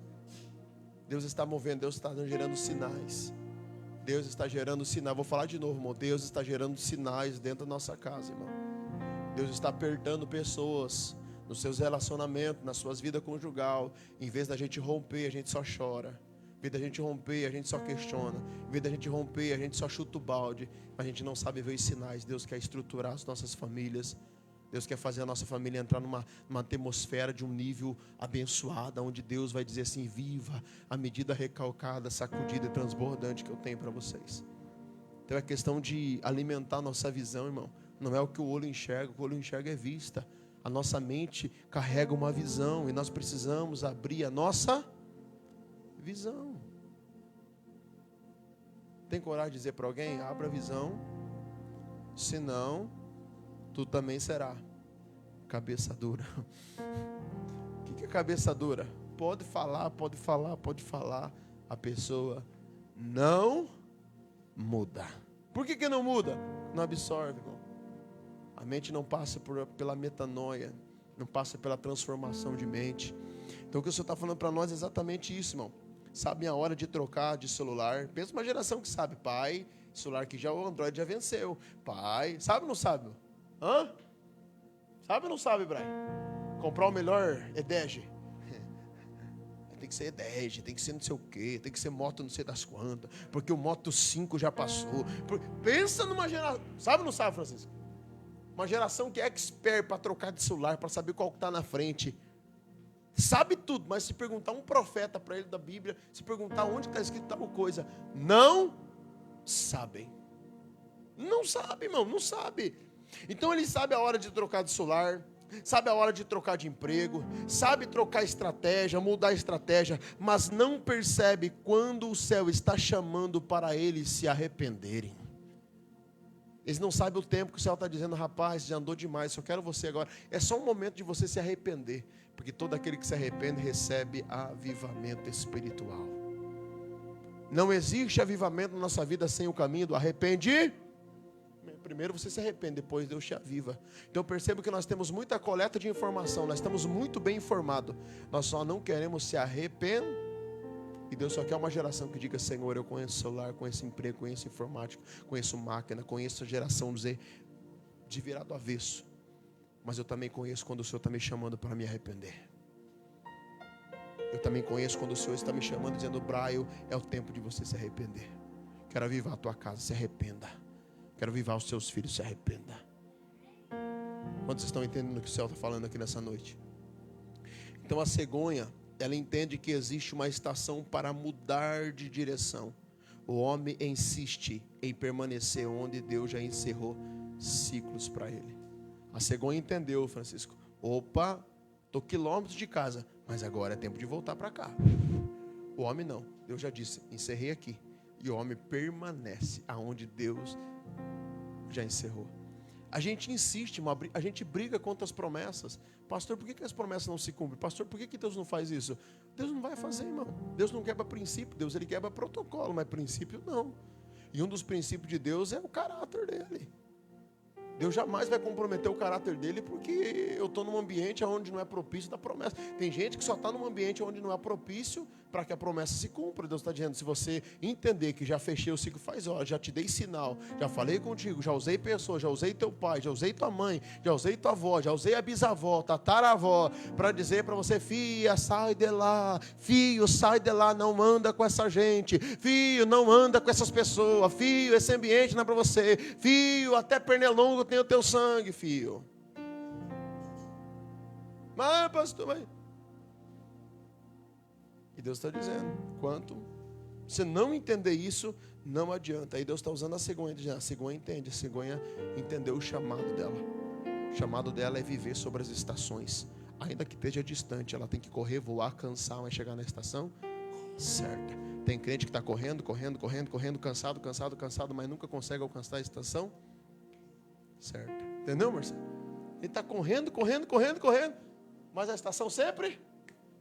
Deus está movendo, Deus está gerando sinais. Deus está gerando sinais. Vou falar de novo, irmão. Deus está gerando sinais dentro da nossa casa, irmão. Deus está apertando pessoas nos seus relacionamentos, nas suas vidas conjugal. Em vez da gente romper, a gente só chora. Em vez da gente romper, a gente só questiona. Em vez da gente romper, a gente só chuta o balde. Mas a gente não sabe ver os sinais. Deus quer estruturar as nossas famílias. Deus quer fazer a nossa família entrar numa atmosfera de um nível abençoado, onde Deus vai dizer assim: viva a medida recalcada, sacudida e transbordante que eu tenho para vocês. Então é questão de alimentar a nossa visão, irmão. Não é o que o olho enxerga, o que o olho enxerga é vista. A nossa mente carrega uma visão e nós precisamos abrir a nossa visão. Tem coragem de dizer para alguém: abra a visão, senão tu também será cabeça dura. O que é cabeça dura? Pode falar. A pessoa não muda. Por que não muda? Não absorve, irmão. A mente não passa pela metanoia, não passa pela transformação de mente. Então o que o Senhor está falando para nós é exatamente isso, irmão. Sabe a hora de trocar de celular? Pensa uma geração que sabe. Pai, celular que já o Android já venceu. Pai, sabe ou não sabe? Hã? Sabe ou não sabe, Brian? Comprar o melhor EDEG. Tem que ser EDEG, tem que ser não sei o quê, tem que ser moto não sei das quantas, porque o Moto 5 já passou. Pensa numa geração, sabe ou não sabe, Francisco? Uma geração que é expert para trocar de celular, para saber qual que está na frente. Sabe tudo, mas se perguntar um profeta para ele da Bíblia, se perguntar onde está escrito tal coisa, não sabem. Não sabe, irmão, não sabe. Então ele sabe a hora de trocar de celular, sabe a hora de trocar de emprego, sabe trocar estratégia, mudar estratégia, mas não percebe quando o céu está chamando para eles se arrependerem. Eles não sabem o tempo que o céu está dizendo: rapaz, já andou demais, só quero você agora. É só um momento de você se arrepender, porque todo aquele que se arrepende recebe avivamento espiritual. Não existe avivamento na nossa vida sem o caminho do arrependimento. Primeiro você se arrepende, depois Deus te aviva. Então eu percebo que nós temos muita coleta de informação, nós estamos muito bem informados, nós só não queremos se arrepender. E Deus só quer uma geração que diga: Senhor, eu conheço celular, conheço emprego, conheço informática, conheço máquina, conheço a geração de virar do avesso. Mas eu também conheço quando o Senhor está me chamando para me arrepender. Eu também conheço quando o Senhor está me chamando, dizendo: Braio, é o tempo de você se arrepender. Quero avivar a tua casa, se arrependa. Quero avivar os seus filhos, se arrependa. Quantos estão entendendo o que o céu está falando aqui nessa noite? Então a cegonha, ela entende que existe uma estação para mudar de direção. O homem insiste em permanecer onde Deus já encerrou ciclos para ele. A cegonha entendeu, Francisco. Opa, estou quilômetros de casa, mas agora é tempo de voltar para cá. O homem não. Deus já disse: encerrei aqui. E o homem permanece aonde Deus já encerrou. A gente insiste, a gente briga contra as promessas. Pastor, por que as promessas não se cumprem? Pastor, por que Deus não faz isso? Deus não vai fazer, irmão. Deus não quebra princípio. Deus, ele quebra protocolo, mas princípio não. E um dos princípios de Deus é o caráter dele. Deus jamais vai comprometer o caráter dele porque eu estou num ambiente onde não é propício da promessa. Tem gente que só está num ambiente onde não é propício para que a promessa se cumpra. Deus está dizendo: se você entender que já fechei o ciclo faz hora, já te dei sinal, já falei contigo, já usei pessoas, já usei teu pai, já usei tua mãe, já usei tua avó, já usei a bisavó, tataravó, para dizer para você: filha, sai de lá, filho, sai de lá, não anda com essa gente, filho, não anda com essas pessoas, filho, esse ambiente não é para você, filho, até pernilongo tem o teu sangue, filho. Mas, pastor, mas... E Deus está dizendo: quanto você não entender isso, não adianta. Aí Deus está usando a cegonha, dizendo: a cegonha entende, a cegonha entendeu o chamado dela. O chamado dela é viver sobre as estações. Ainda que esteja distante, ela tem que correr, voar, cansar, mas chegar na estação certa. Tem crente que está correndo, cansado, mas nunca consegue alcançar a estação certa. Entendeu, Marcelo? Ele está correndo, mas a estação sempre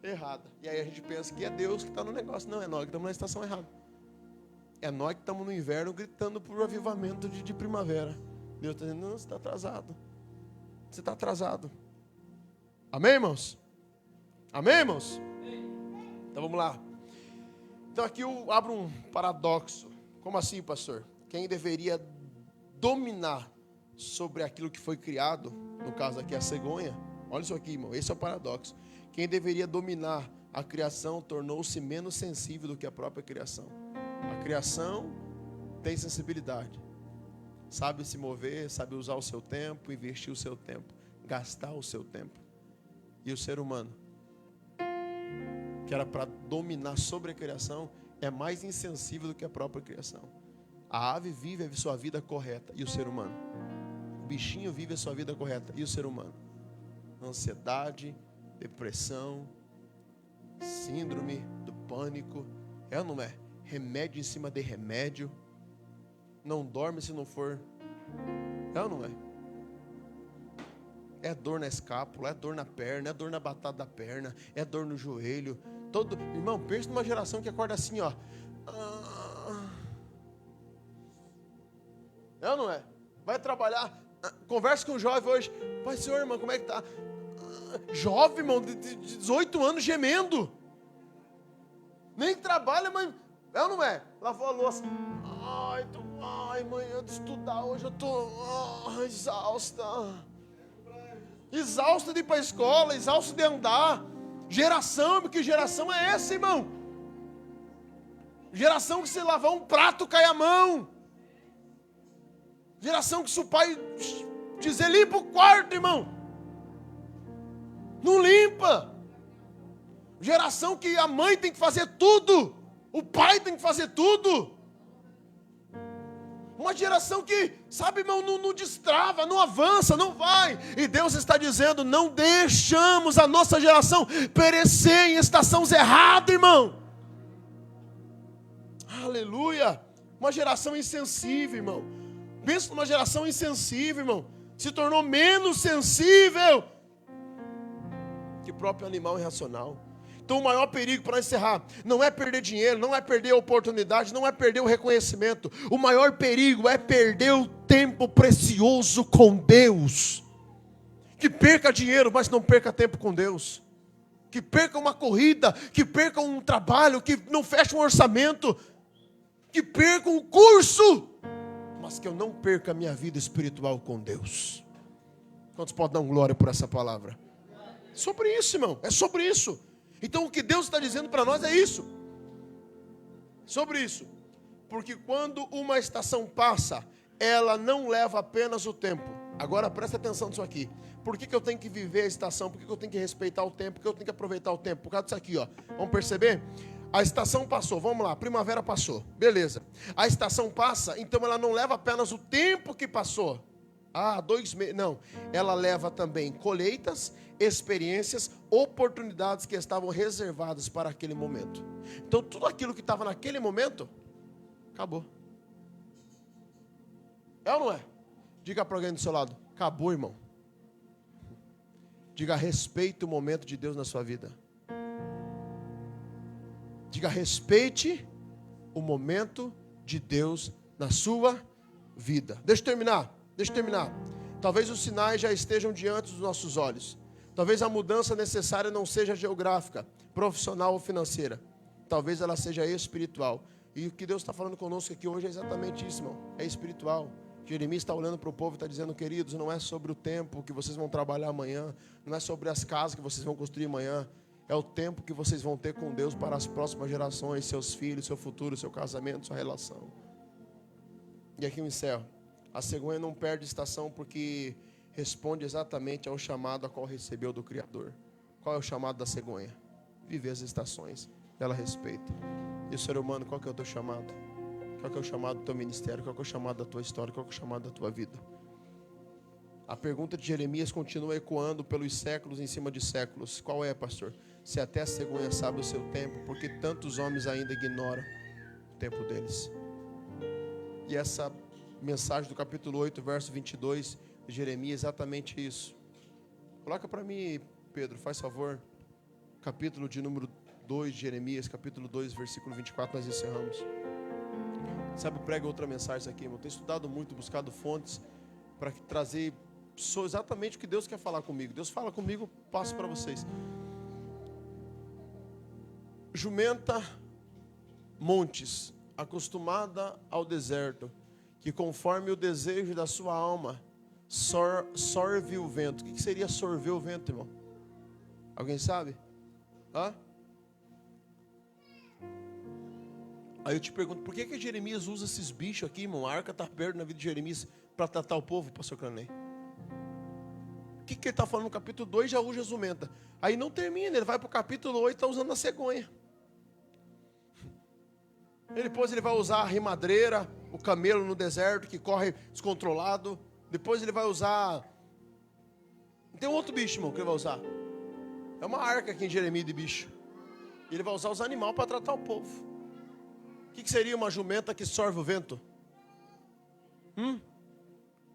errada. E aí a gente pensa que é Deus que está no negócio. Não, é nós que estamos na estação errada. É nós que estamos no inverno gritando por avivamento de primavera. Deus está dizendo: não, você está atrasado. Você está atrasado. Amém, irmãos? Amém, irmãos? Então vamos lá. Então aqui eu abro um paradoxo. Como assim, pastor? Quem deveria dominar sobre aquilo que foi criado, no caso aqui a cegonha, olha isso aqui, irmão, esse é o paradoxo. Quem deveria dominar a criação tornou-se menos sensível do que a própria criação. A criação tem sensibilidade, sabe se mover, sabe usar o seu tempo, investir o seu tempo, gastar o seu tempo. E o ser humano, que era para dominar sobre a criação, é mais insensível do que a própria criação. A ave vive a sua vida correta, e o ser humano? O bichinho vive a sua vida correta, e o ser humano? Ansiedade, depressão, síndrome do pânico, é ou não é? Remédio em cima de remédio, não dorme se não for, é ou não é? É dor na escápula, é dor na perna, é dor na batata da perna, é dor no joelho. Irmão, pensa numa geração que acorda assim, ó. É ou não é? Vai trabalhar, conversa com o jovem hoje. Pai, senhor, irmão, como é que tá? Jovem, irmão, de 18 anos gemendo. Nem trabalha, mas... É ou não é? Lavou a louça. Ai, mãe, eu de estudar hoje, eu tô exausta. Exausta de ir para a escola, exausta de andar. Geração, que geração é essa, irmão? Geração que se lavar um prato cai a mão. Geração que se o pai dizer limpa o quarto, irmão, não limpa. Geração que a mãe tem que fazer tudo, o pai tem que fazer tudo. Uma geração que, sabe, irmão, não destrava, não avança, não vai. E Deus está dizendo, não deixamos a nossa geração perecer em estações erradas, irmão. Aleluia. Uma geração insensível, irmão. Pensa numa geração insensível, irmão. Se tornou menos sensível que o próprio animal irracional. Então o maior perigo, para encerrar, não é perder dinheiro, não é perder a oportunidade, não é perder o reconhecimento. O maior perigo é perder o tempo precioso com Deus. Que perca dinheiro, mas não perca tempo com Deus. Que perca uma corrida, que perca um trabalho, que não feche um orçamento, que perca um curso, mas que eu não perca a minha vida espiritual com Deus. Quantos podem dar glória por essa palavra? Sobre isso, irmão, é sobre isso. Então o que Deus está dizendo para nós é isso. Sobre isso. Porque quando uma estação passa, ela não leva apenas o tempo. Agora presta atenção nisso aqui. Por que eu tenho que viver a estação? Por que eu tenho que respeitar o tempo? Por que eu tenho que aproveitar o tempo? Por causa disso aqui, ó. Vamos perceber? A estação passou, vamos lá, primavera passou, beleza. A estação passa, então ela não leva apenas o tempo que passou. 2 meses, não. Ela leva também colheitas, experiências, oportunidades que estavam reservadas para aquele momento. Então tudo aquilo que estava naquele momento, acabou. É ou não é? Diga para alguém do seu lado, acabou, irmão. Diga, respeite o momento de Deus na sua vida. Diga, respeite o momento de Deus na sua vida. Deixa eu terminar. Talvez os sinais já estejam diante dos nossos olhos. Talvez a mudança necessária não seja geográfica, profissional ou financeira. Talvez ela seja espiritual. E o que Deus está falando conosco aqui hoje é exatamente isso, irmão. É espiritual. Jeremias está olhando para o povo e está dizendo, queridos, não é sobre o tempo que vocês vão trabalhar amanhã. Não é sobre as casas que vocês vão construir amanhã. É o tempo que vocês vão ter com Deus para as próximas gerações, seus filhos, seu futuro, seu casamento, sua relação. E aqui eu encerro. A cegonha não perde estação porque responde exatamente ao chamado a qual recebeu do Criador. Qual é o chamado da cegonha? Viver as estações. Ela respeita. E o ser humano, qual que é o teu chamado? Qual que é o chamado do teu ministério? Qual que é o chamado da tua história? Qual que é o chamado da tua vida? A pergunta de Jeremias continua ecoando pelos séculos em cima de séculos. Qual é, pastor? Se até a cegonha sabe o seu tempo, por que tantos homens ainda ignoram o tempo deles? E essa mensagem do capítulo 8, verso 22 de Jeremias é exatamente isso. Coloca para mim, Pedro, faz favor. Capítulo de número 2 de Jeremias, capítulo 2, versículo 24, nós encerramos. Sabe, prega outra mensagem aqui, irmão. Eu tenho estudado muito, buscado fontes para trazer exatamente o que Deus quer falar comigo. Deus fala comigo, eu passo para vocês. Jumenta montes, acostumada ao deserto, que conforme o desejo da sua alma, sorve o vento. O que seria sorver o vento, irmão? Alguém sabe? Aí eu te pergunto, por que Jeremias usa esses bichos aqui, irmão? A arca está perto na vida de Jeremias para tratar o povo, pastor Cranei. O que ele está falando no capítulo 2? Já usa a jumenta. Aí não termina, ele vai para o capítulo 8 e está usando a cegonha. Depois ele vai usar a rimadreira, o camelo no deserto que corre descontrolado. Depois ele vai usar... Tem um outro bicho, irmão, que ele vai usar. É uma arca aqui em Jeremias de bicho. E ele vai usar os animais para tratar o povo. O que seria uma jumenta que sorve o vento?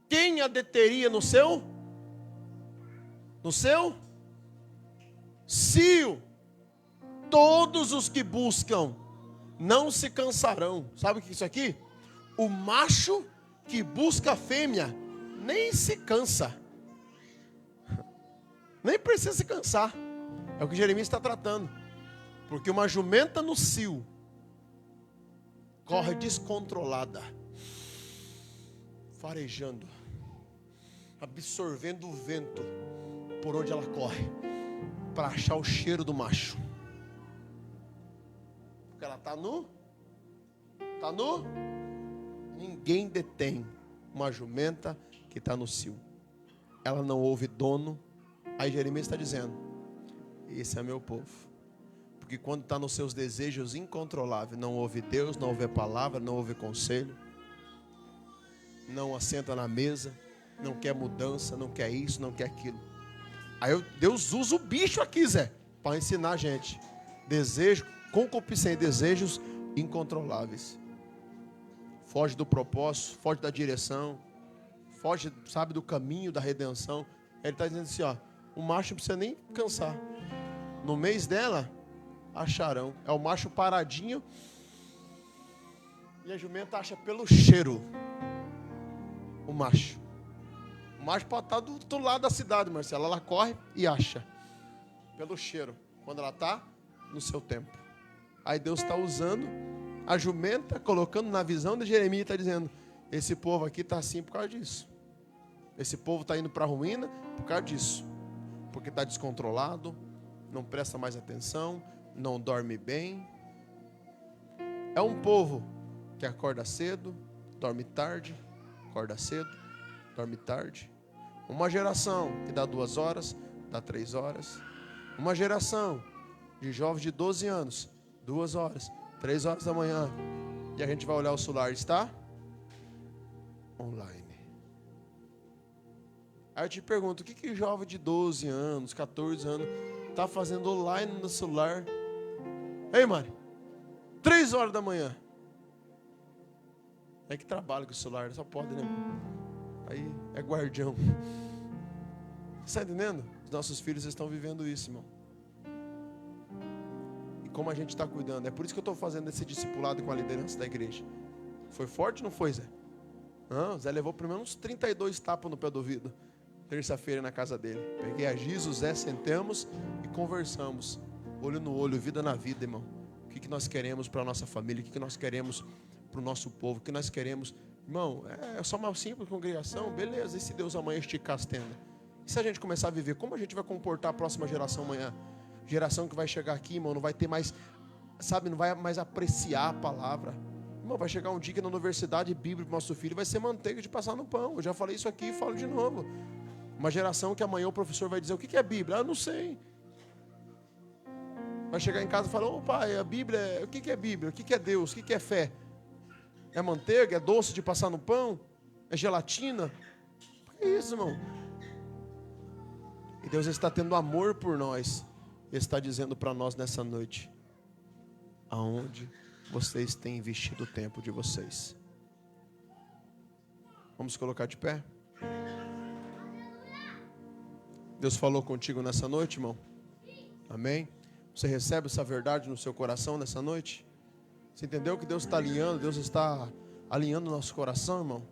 Quem a deteria no seu cio? Todos os que buscam não se cansarão. Sabe o que é isso aqui? O macho que busca a fêmea nem se cansa. Nem precisa se cansar. É o que Jeremias está tratando. Porque uma jumenta no cio corre descontrolada, farejando, absorvendo o vento por onde ela corre, para achar o cheiro do macho. Porque ela está nu. Ninguém detém uma jumenta que está no cio. Ela não ouve dono. Aí Jeremias está dizendo, esse é meu povo. Porque quando está nos seus desejos incontroláveis, não ouve Deus, não ouve a palavra, não ouve conselho. não assenta na mesa, não quer mudança, não quer isso, não quer aquilo. Aí Deus usa o bicho aqui, Zé, para ensinar a gente. Desejo, concupiscência, desejos incontroláveis. Foge do propósito, foge da direção, foge, sabe, do caminho da redenção. Ele está dizendo assim, ó, o macho não precisa nem cansar. No mês dela, acharão. É o macho paradinho. E a jumenta acha pelo cheiro. O macho. O macho pode estar do outro lado da cidade, Marcelo. Ela corre e acha. Pelo cheiro. Quando ela está no seu tempo. Aí Deus está usando a jumenta, colocando na visão de Jeremias, está dizendo, esse povo aqui está assim por causa disso. Esse povo está indo para a ruína por causa disso. Porque está descontrolado, não presta mais atenção, não dorme bem. É um povo que acorda cedo, dorme tarde, acorda cedo, dorme tarde. Uma geração que dá 2 horas, dá 3 horas. Uma geração de jovens de 12 anos, 2 horas, 3 horas da manhã. E a gente vai olhar o celular, está online. Aí eu te pergunto, o que jovem de 12 anos, 14 anos, está fazendo online no celular? Ei, Mari, 3 horas da manhã. É que trabalha com o celular, só pode, né? Aí é guardião. Você está entendendo? Os nossos filhos estão vivendo isso, irmão. E como a gente está cuidando. É por isso que eu estou fazendo esse discipulado com a liderança da igreja. Foi forte ou não foi, Zé? Não, Zé levou pelo menos uns 32 tapas no pé do ouvido. Terça-feira na casa dele. Peguei a Giz, o Zé, sentamos e conversamos. Olho no olho, vida na vida, irmão. O que nós queremos para a nossa família? O que nós queremos para o nosso povo? O que nós queremos? Irmão, é só uma simples congregação? Beleza, e se Deus amanhã esticar as tendas? E se a gente começar a viver? Como a gente vai comportar a próxima geração amanhã? Geração que vai chegar aqui, irmão, não vai ter mais, sabe, não vai mais apreciar a palavra. Irmão, vai chegar um dia que na universidade bíblica para o nosso filho vai ser manteiga de passar no pão. Eu já falei isso aqui e falo de novo. Uma geração que amanhã o professor vai dizer, o que é Bíblia? Ah, não sei. Vai chegar em casa e falar, ô pai, a Bíblia, o que é Bíblia? O que é Deus? O que é fé? É manteiga? É doce de passar no pão? É gelatina? Que isso, irmão? E Deus está tendo amor por nós. Ele está dizendo para nós nessa noite, aonde vocês têm investido o tempo de vocês? Vamos colocar de pé? Deus falou contigo nessa noite, irmão? Amém? Você recebe essa verdade no seu coração nessa noite? Você entendeu que Deus está alinhando? Deus está alinhando o nosso coração, irmão?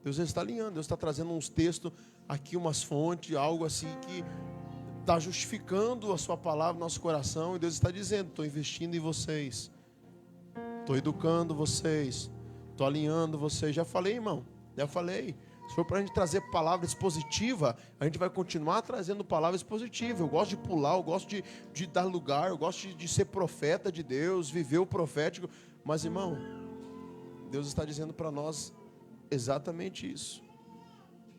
Deus está alinhando, Deus está trazendo uns textos aqui, umas fontes, algo assim que está justificando a sua palavra no nosso coração. E Deus está dizendo, estou investindo em vocês. Estou educando vocês. Estou alinhando vocês. Já falei, irmão, já falei. Se for para a gente trazer palavra expositiva, a gente vai continuar trazendo palavra expositiva. Eu gosto de pular, eu gosto de dar lugar, eu gosto de ser profeta de Deus, viver o profético. Mas, irmão, Deus está dizendo para nós exatamente isso.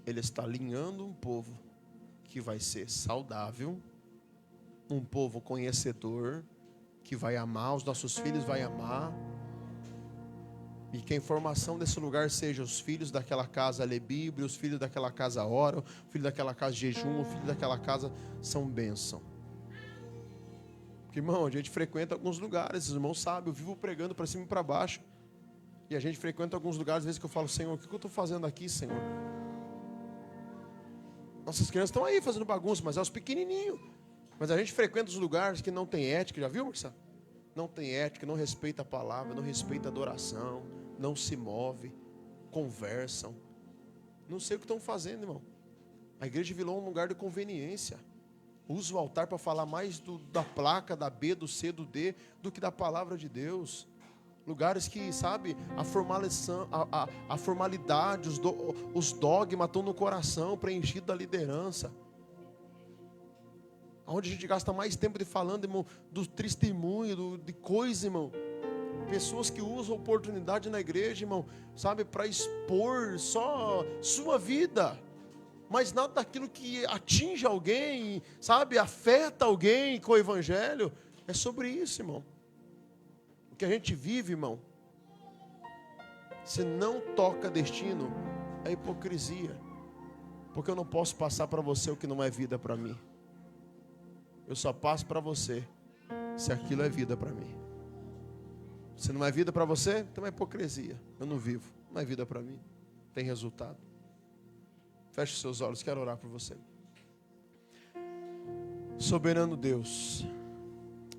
Ele está alinhando um povo que vai ser saudável, um povo conhecedor, que vai amar, os nossos filhos vai amar. E que a informação desse lugar seja os filhos daquela casa lê Bíblia, os filhos daquela casa oram, o filho daquela casa jejum, o filho daquela casa são bênção. Porque, irmão, a gente frequenta alguns lugares, os irmãos sabem, eu vivo pregando para cima e para baixo. E a gente frequenta alguns lugares, às vezes que eu falo, Senhor, o que eu estou fazendo aqui, Senhor? Nossas crianças estão aí fazendo bagunça, mas é os pequenininhos. Mas a gente frequenta os lugares que não tem ética, já viu, Marcelo? Não tem ética, não respeita a palavra, não respeita a adoração, não se move, conversam. Não sei o que estão fazendo, irmão. A igreja virou um lugar de conveniência. Usa o altar para falar mais da placa, da B, do C, do D, do que da palavra de Deus. Lugares que, sabe, a formalidade, os dogmas estão no coração, preenchido da liderança. Onde a gente gasta mais tempo falando, irmão, do testemunho, de coisa, irmão. Pessoas que usam oportunidade na igreja, irmão, sabe, para expor só sua vida. Mas nada daquilo que atinge alguém, sabe, afeta alguém com o evangelho. É sobre isso, irmão. O que a gente vive, irmão, Se não toca destino, é hipocrisia. Porque eu não posso passar para você o que não é vida para mim. Eu só passo para você se aquilo é vida para mim. Se não é vida para você, então é hipocrisia. Eu não vivo, não é vida para mim. Tem resultado. Feche os seus olhos, quero orar por você. Soberano Deus,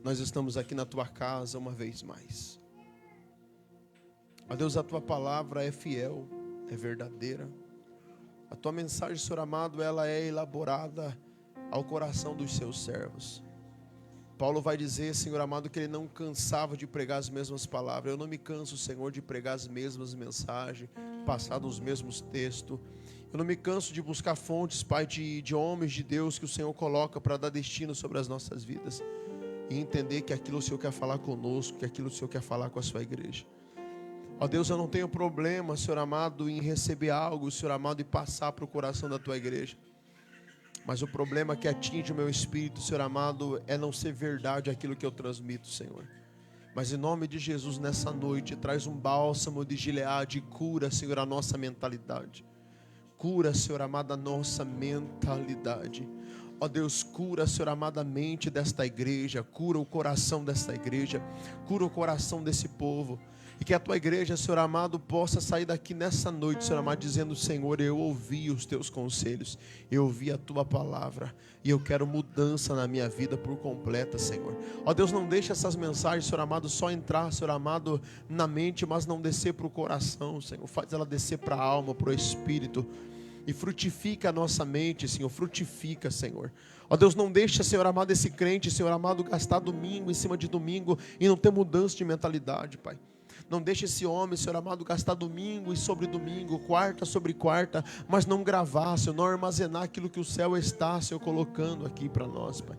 nós estamos aqui na tua casa uma vez mais. Ó Deus, a tua palavra é fiel, é verdadeira. A tua mensagem, Senhor amado, ela é elaborada ao coração dos seus servos. Paulo vai dizer, Senhor amado, que ele não cansava de pregar as mesmas palavras. Eu não me canso, Senhor, de pregar as mesmas mensagens, passar os mesmos textos. Eu não me canso de buscar fontes, Pai, de homens de Deus que o Senhor coloca para dar destino sobre as nossas vidas. E entender que aquilo o Senhor quer falar conosco, que aquilo o Senhor quer falar com a sua igreja. Ó Deus, eu não tenho problema, Senhor amado, em receber algo, Senhor amado, e passar para o coração da tua igreja. Mas o problema que atinge o meu espírito, Senhor amado, é não ser verdade aquilo que eu transmito, Senhor. Mas em nome de Jesus, nessa noite, traz um bálsamo de Gileade, cura, Senhor, a nossa mentalidade. Cura, Senhor amado, a nossa mentalidade. Ó Deus, cura, Senhor amado, a mente desta igreja, cura o coração desta igreja, cura o coração desse povo. E que a tua igreja, Senhor amado, possa sair daqui nessa noite, Senhor amado, dizendo: Senhor, eu ouvi os teus conselhos, eu ouvi a tua palavra, e eu quero mudança na minha vida por completa, Senhor. Ó Deus, não deixa essas mensagens, Senhor amado, só entrar, Senhor amado, na mente, mas não descer para o coração, Senhor. Faz ela descer para a alma, para o espírito. E frutifica a nossa mente, Senhor, frutifica, Senhor. Ó Deus, não deixa, Senhor amado, esse crente, Senhor amado, gastar domingo em cima de domingo e não ter mudança de mentalidade, Pai. Não deixe esse homem, Senhor amado, gastar domingo e sobre domingo, quarta sobre quarta, mas não gravar, Senhor, não armazenar aquilo que o céu está, Senhor, colocando aqui para nós, Pai.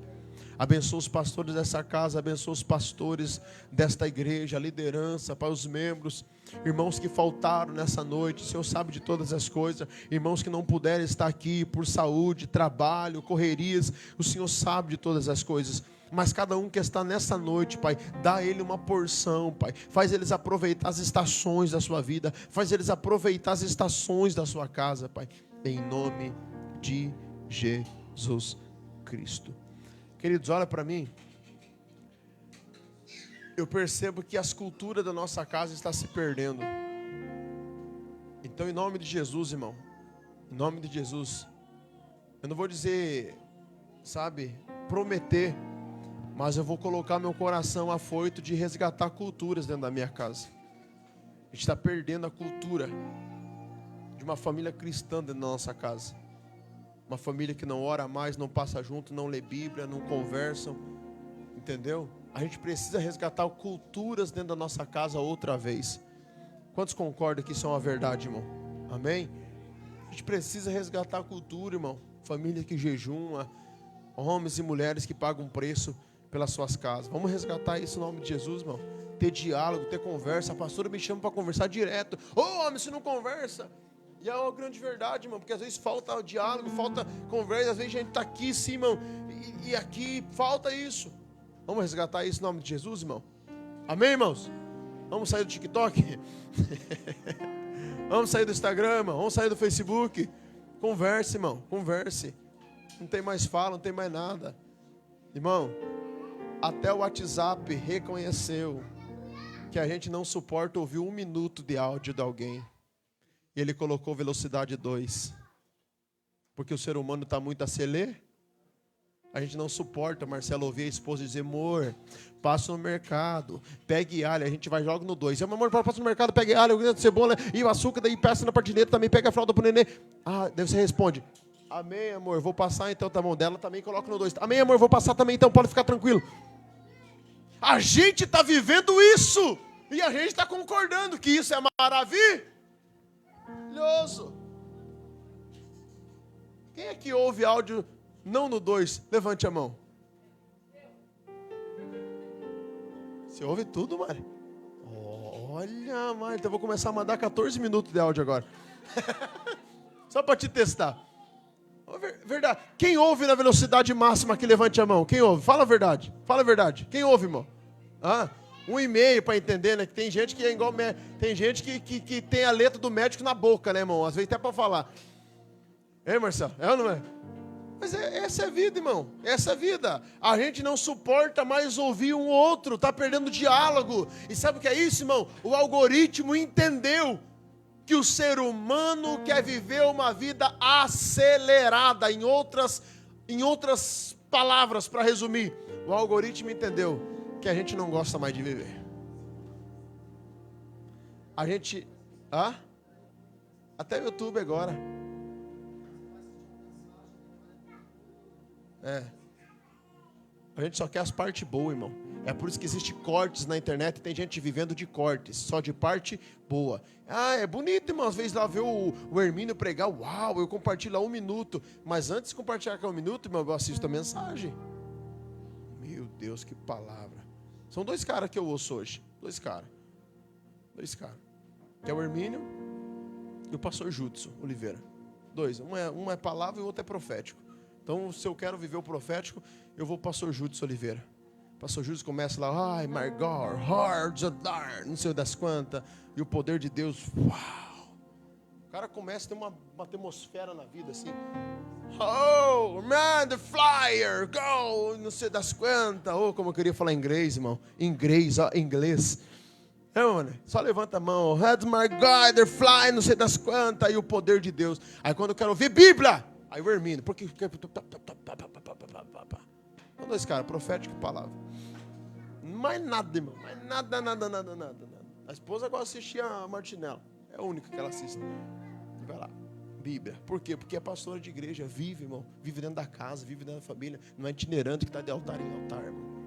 Abençoa os pastores dessa casa, abençoa os pastores desta igreja, a liderança, Pai, os membros, irmãos que faltaram nessa noite, o Senhor sabe de todas as coisas, irmãos que não puderam estar aqui por saúde, trabalho, correrias, o Senhor sabe de todas as coisas. Mas cada um que está nessa noite, Pai, dá a ele uma porção, Pai. Faz eles aproveitar as estações da sua vida. Faz eles aproveitar as estações da sua casa, Pai. Em nome de Jesus Cristo. Queridos, olha para mim. Eu percebo que as culturas da nossa casa estão se perdendo. Então, em nome de Jesus, irmão. Em nome de Jesus. Eu não vou dizer, sabe, prometer. Mas eu vou colocar meu coração afoito de resgatar culturas dentro da minha casa. A gente está perdendo a cultura de uma família cristã dentro da nossa casa. Uma família que não ora mais, não passa junto, não lê Bíblia, não conversam. Entendeu? A gente precisa resgatar culturas dentro da nossa casa outra vez. Quantos concordam que isso é uma verdade, irmão? Amém? A gente precisa resgatar a cultura, irmão. Família que jejuma, homens e mulheres que pagam preço pelas suas casas. Vamos resgatar isso em nome de Jesus, irmão. Ter diálogo, ter conversa. A pastora me chama para conversar direto. Ô, homem, você não conversa. E é uma grande verdade, irmão, porque às vezes falta diálogo, falta conversa. Às vezes a gente está aqui, sim, irmão, e aqui falta isso. Vamos resgatar isso em nome de Jesus, irmão. Amém, irmãos? Vamos sair do TikTok? Vamos sair do Instagram, irmão? Vamos sair do Facebook? Converse, irmão, converse. Não tem mais fala, não tem mais nada. Irmão, até o WhatsApp reconheceu que a gente não suporta ouvir 1 minuto de áudio de alguém. E ele colocou velocidade 2. Porque o ser humano está muito acelerado. A gente não suporta, Marcelo, ouvir a esposa dizer: amor, passa no mercado, pegue alho. A gente vai joga no 2. Amor, passa no mercado, pegue alho, o cebola e o açúcar, daí peça na prateleira, também pega a fralda pro nenê. Ah, daí você responde: amém, amor, vou passar então, tá bom. Dela também coloca no 2. Amém, amor, vou passar também então, pode ficar tranquilo. A gente está vivendo isso. E a gente está concordando que isso é maravilhoso. Quem é que ouve áudio não no 2? Levante a mão. Você ouve tudo, Mari? Olha, Mari, então eu vou começar a mandar 14 minutos de áudio agora. Só para te testar. Verdade. Quem ouve na velocidade máxima que levante a mão? Quem ouve? Fala a verdade. Fala a verdade. Quem ouve, irmão? Ah, 1,5 para entender, né? Que tem gente que é igual... Tem gente que tem a letra do médico na boca, né, irmão? Às vezes até para falar. Hein, Marcelo? É ou não é? Mas essa é a vida, irmão. Essa é a vida. A gente não suporta mais ouvir um outro. Está perdendo diálogo. E sabe o que é isso, irmão? O algoritmo entendeu que o ser humano quer viver uma vida acelerada. Em outras palavras, para resumir, o algoritmo entendeu que a gente não gosta mais de viver. A gente... Até o YouTube agora. A gente só quer as partes boas, irmão. É por isso que existe cortes na internet. Tem gente vivendo de cortes, só de parte boa. É bonito, irmão. Às vezes lá ver o Hermínio pregar. Uau, eu compartilho lá 1 minuto. Mas antes de compartilhar aquele 1 minuto, irmão, eu assisto a mensagem. Meu Deus, que palavra. São 2 caras que eu ouço hoje. 2 caras. Que é o Hermínio e o pastor Judson Oliveira. 2. Um é palavra e o outro é profético. Então, se eu quero viver o profético, eu vou para o pastor Judson Oliveira. O pastor Judson começa lá, ai, my God, hard, não sei das quantas, e o poder de Deus, uau. O cara começa a ter uma atmosfera na vida, assim. Oh, man, the flyer, go, não sei das quantas. Oh, como eu queria falar inglês, irmão. Inglês. Mano, só levanta a mão. That's my God, the fly, não sei das quantas, e o poder de Deus. Aí quando eu quero ouvir Bíblia, aí o Hermínio, porque... São 2 caras, profético e palavra. Mais nada, irmão. Mais nada. A esposa gosta de assistir a Martinello. É a única que ela assiste. E vai lá. Bíblia. Por quê? Porque é pastora de igreja. Vive, irmão. Vive dentro da casa, vive dentro da família. Não é itinerante que está de altar em altar, irmão.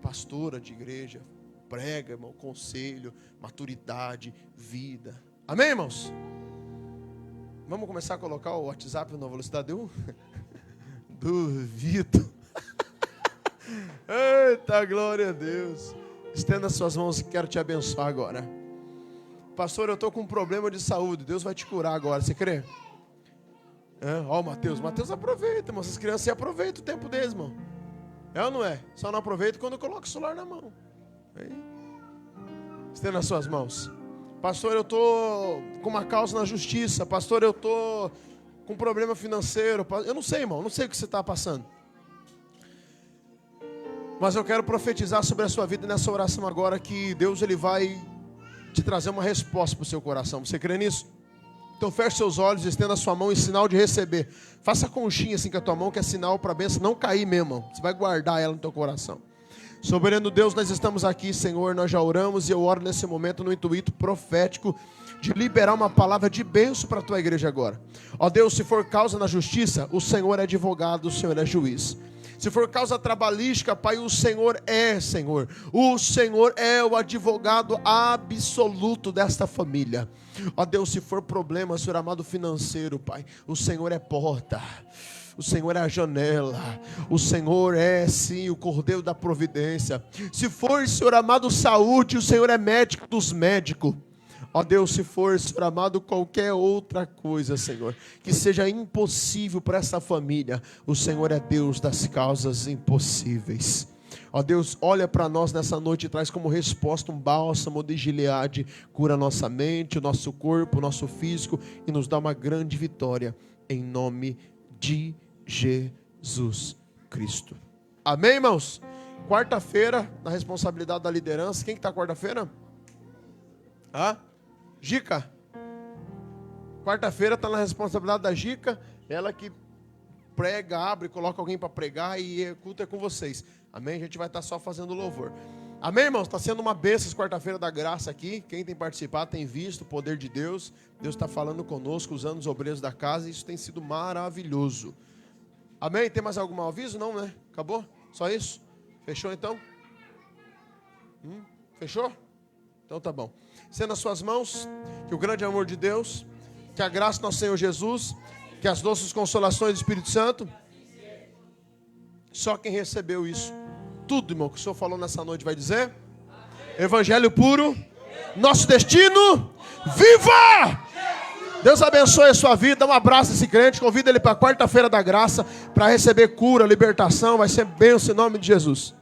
Pastora de igreja. Prega, irmão. Conselho, maturidade, vida. Amém, irmãos? Vamos começar a colocar o WhatsApp na velocidade 1? Duvido. Eita, glória a Deus. Estenda suas mãos, quero te abençoar agora. Pastor, eu estou com um problema de saúde. Deus vai te curar agora, você crê? Ó o Mateus. Mateus aproveita, irmão. Essas crianças aproveitam o tempo deles, irmão. É ou não é? Só não aproveita quando coloca o celular na mão. Estenda as suas mãos. Pastor, eu estou com uma causa na justiça. Pastor, eu estou com um problema financeiro. Eu não sei, irmão. Não sei o que você está passando. Mas eu quero profetizar sobre a sua vida nessa oração agora, que Deus ele vai te trazer uma resposta para o seu coração. Você crê nisso? Então feche seus olhos, estenda a sua mão em sinal de receber. Faça conchinha assim com a tua mão, que é sinal para a bênção não cair mesmo. Você vai guardar ela no teu coração. Soberano Deus, nós estamos aqui, Senhor, nós já oramos e eu oro nesse momento no intuito profético de liberar uma palavra de bênção para a tua igreja agora. Ó Deus, se for causa na justiça, o Senhor é advogado, o Senhor é juiz. Se for causa trabalhística, Pai, o Senhor é, Senhor. O Senhor é o advogado absoluto desta família. Ó Deus, se for problema, Senhor amado, financeiro, Pai, o Senhor é porta. O Senhor é a janela. O Senhor é, sim, o Cordeiro da providência. Se for, Senhor amado, saúde, o Senhor é médico dos médicos. Ó Deus, se for, Senhor amado, qualquer outra coisa, Senhor, que seja impossível para essa família, o Senhor é Deus das causas impossíveis. Ó Deus, olha para nós nessa noite e traz como resposta um bálsamo de Gileade, cura nossa mente, o nosso corpo, o nosso físico e nos dá uma grande vitória, em nome de Jesus Cristo. Amém, irmãos? Quarta-feira, na responsabilidade da liderança, quem que está quarta-feira? Gica. Quarta-feira está na responsabilidade da Gica, ela que prega, abre, coloca alguém para pregar e o culto é com vocês. Amém? A gente vai estar só fazendo louvor. Amém, irmãos? Está sendo uma bênção essa quarta-feira da graça aqui. Quem tem participado tem visto o poder de Deus. Deus está falando conosco, usando os obreiros da casa, e isso tem sido maravilhoso. Amém? Tem mais algum aviso? Não, né? Acabou? Só isso? Fechou então? Fechou? Então tá bom. Sendo nas suas mãos, que o grande amor de Deus, que a graça do nosso Senhor Jesus, que as doces consolações do Espírito Santo, só quem recebeu isso, tudo, irmão, que o Senhor falou nessa noite vai dizer: Evangelho puro, nosso destino, viva! Deus abençoe a sua vida, um abraço a esse crente, convida ele para a quarta-feira da graça, para receber cura, libertação, vai ser bênção em nome de Jesus.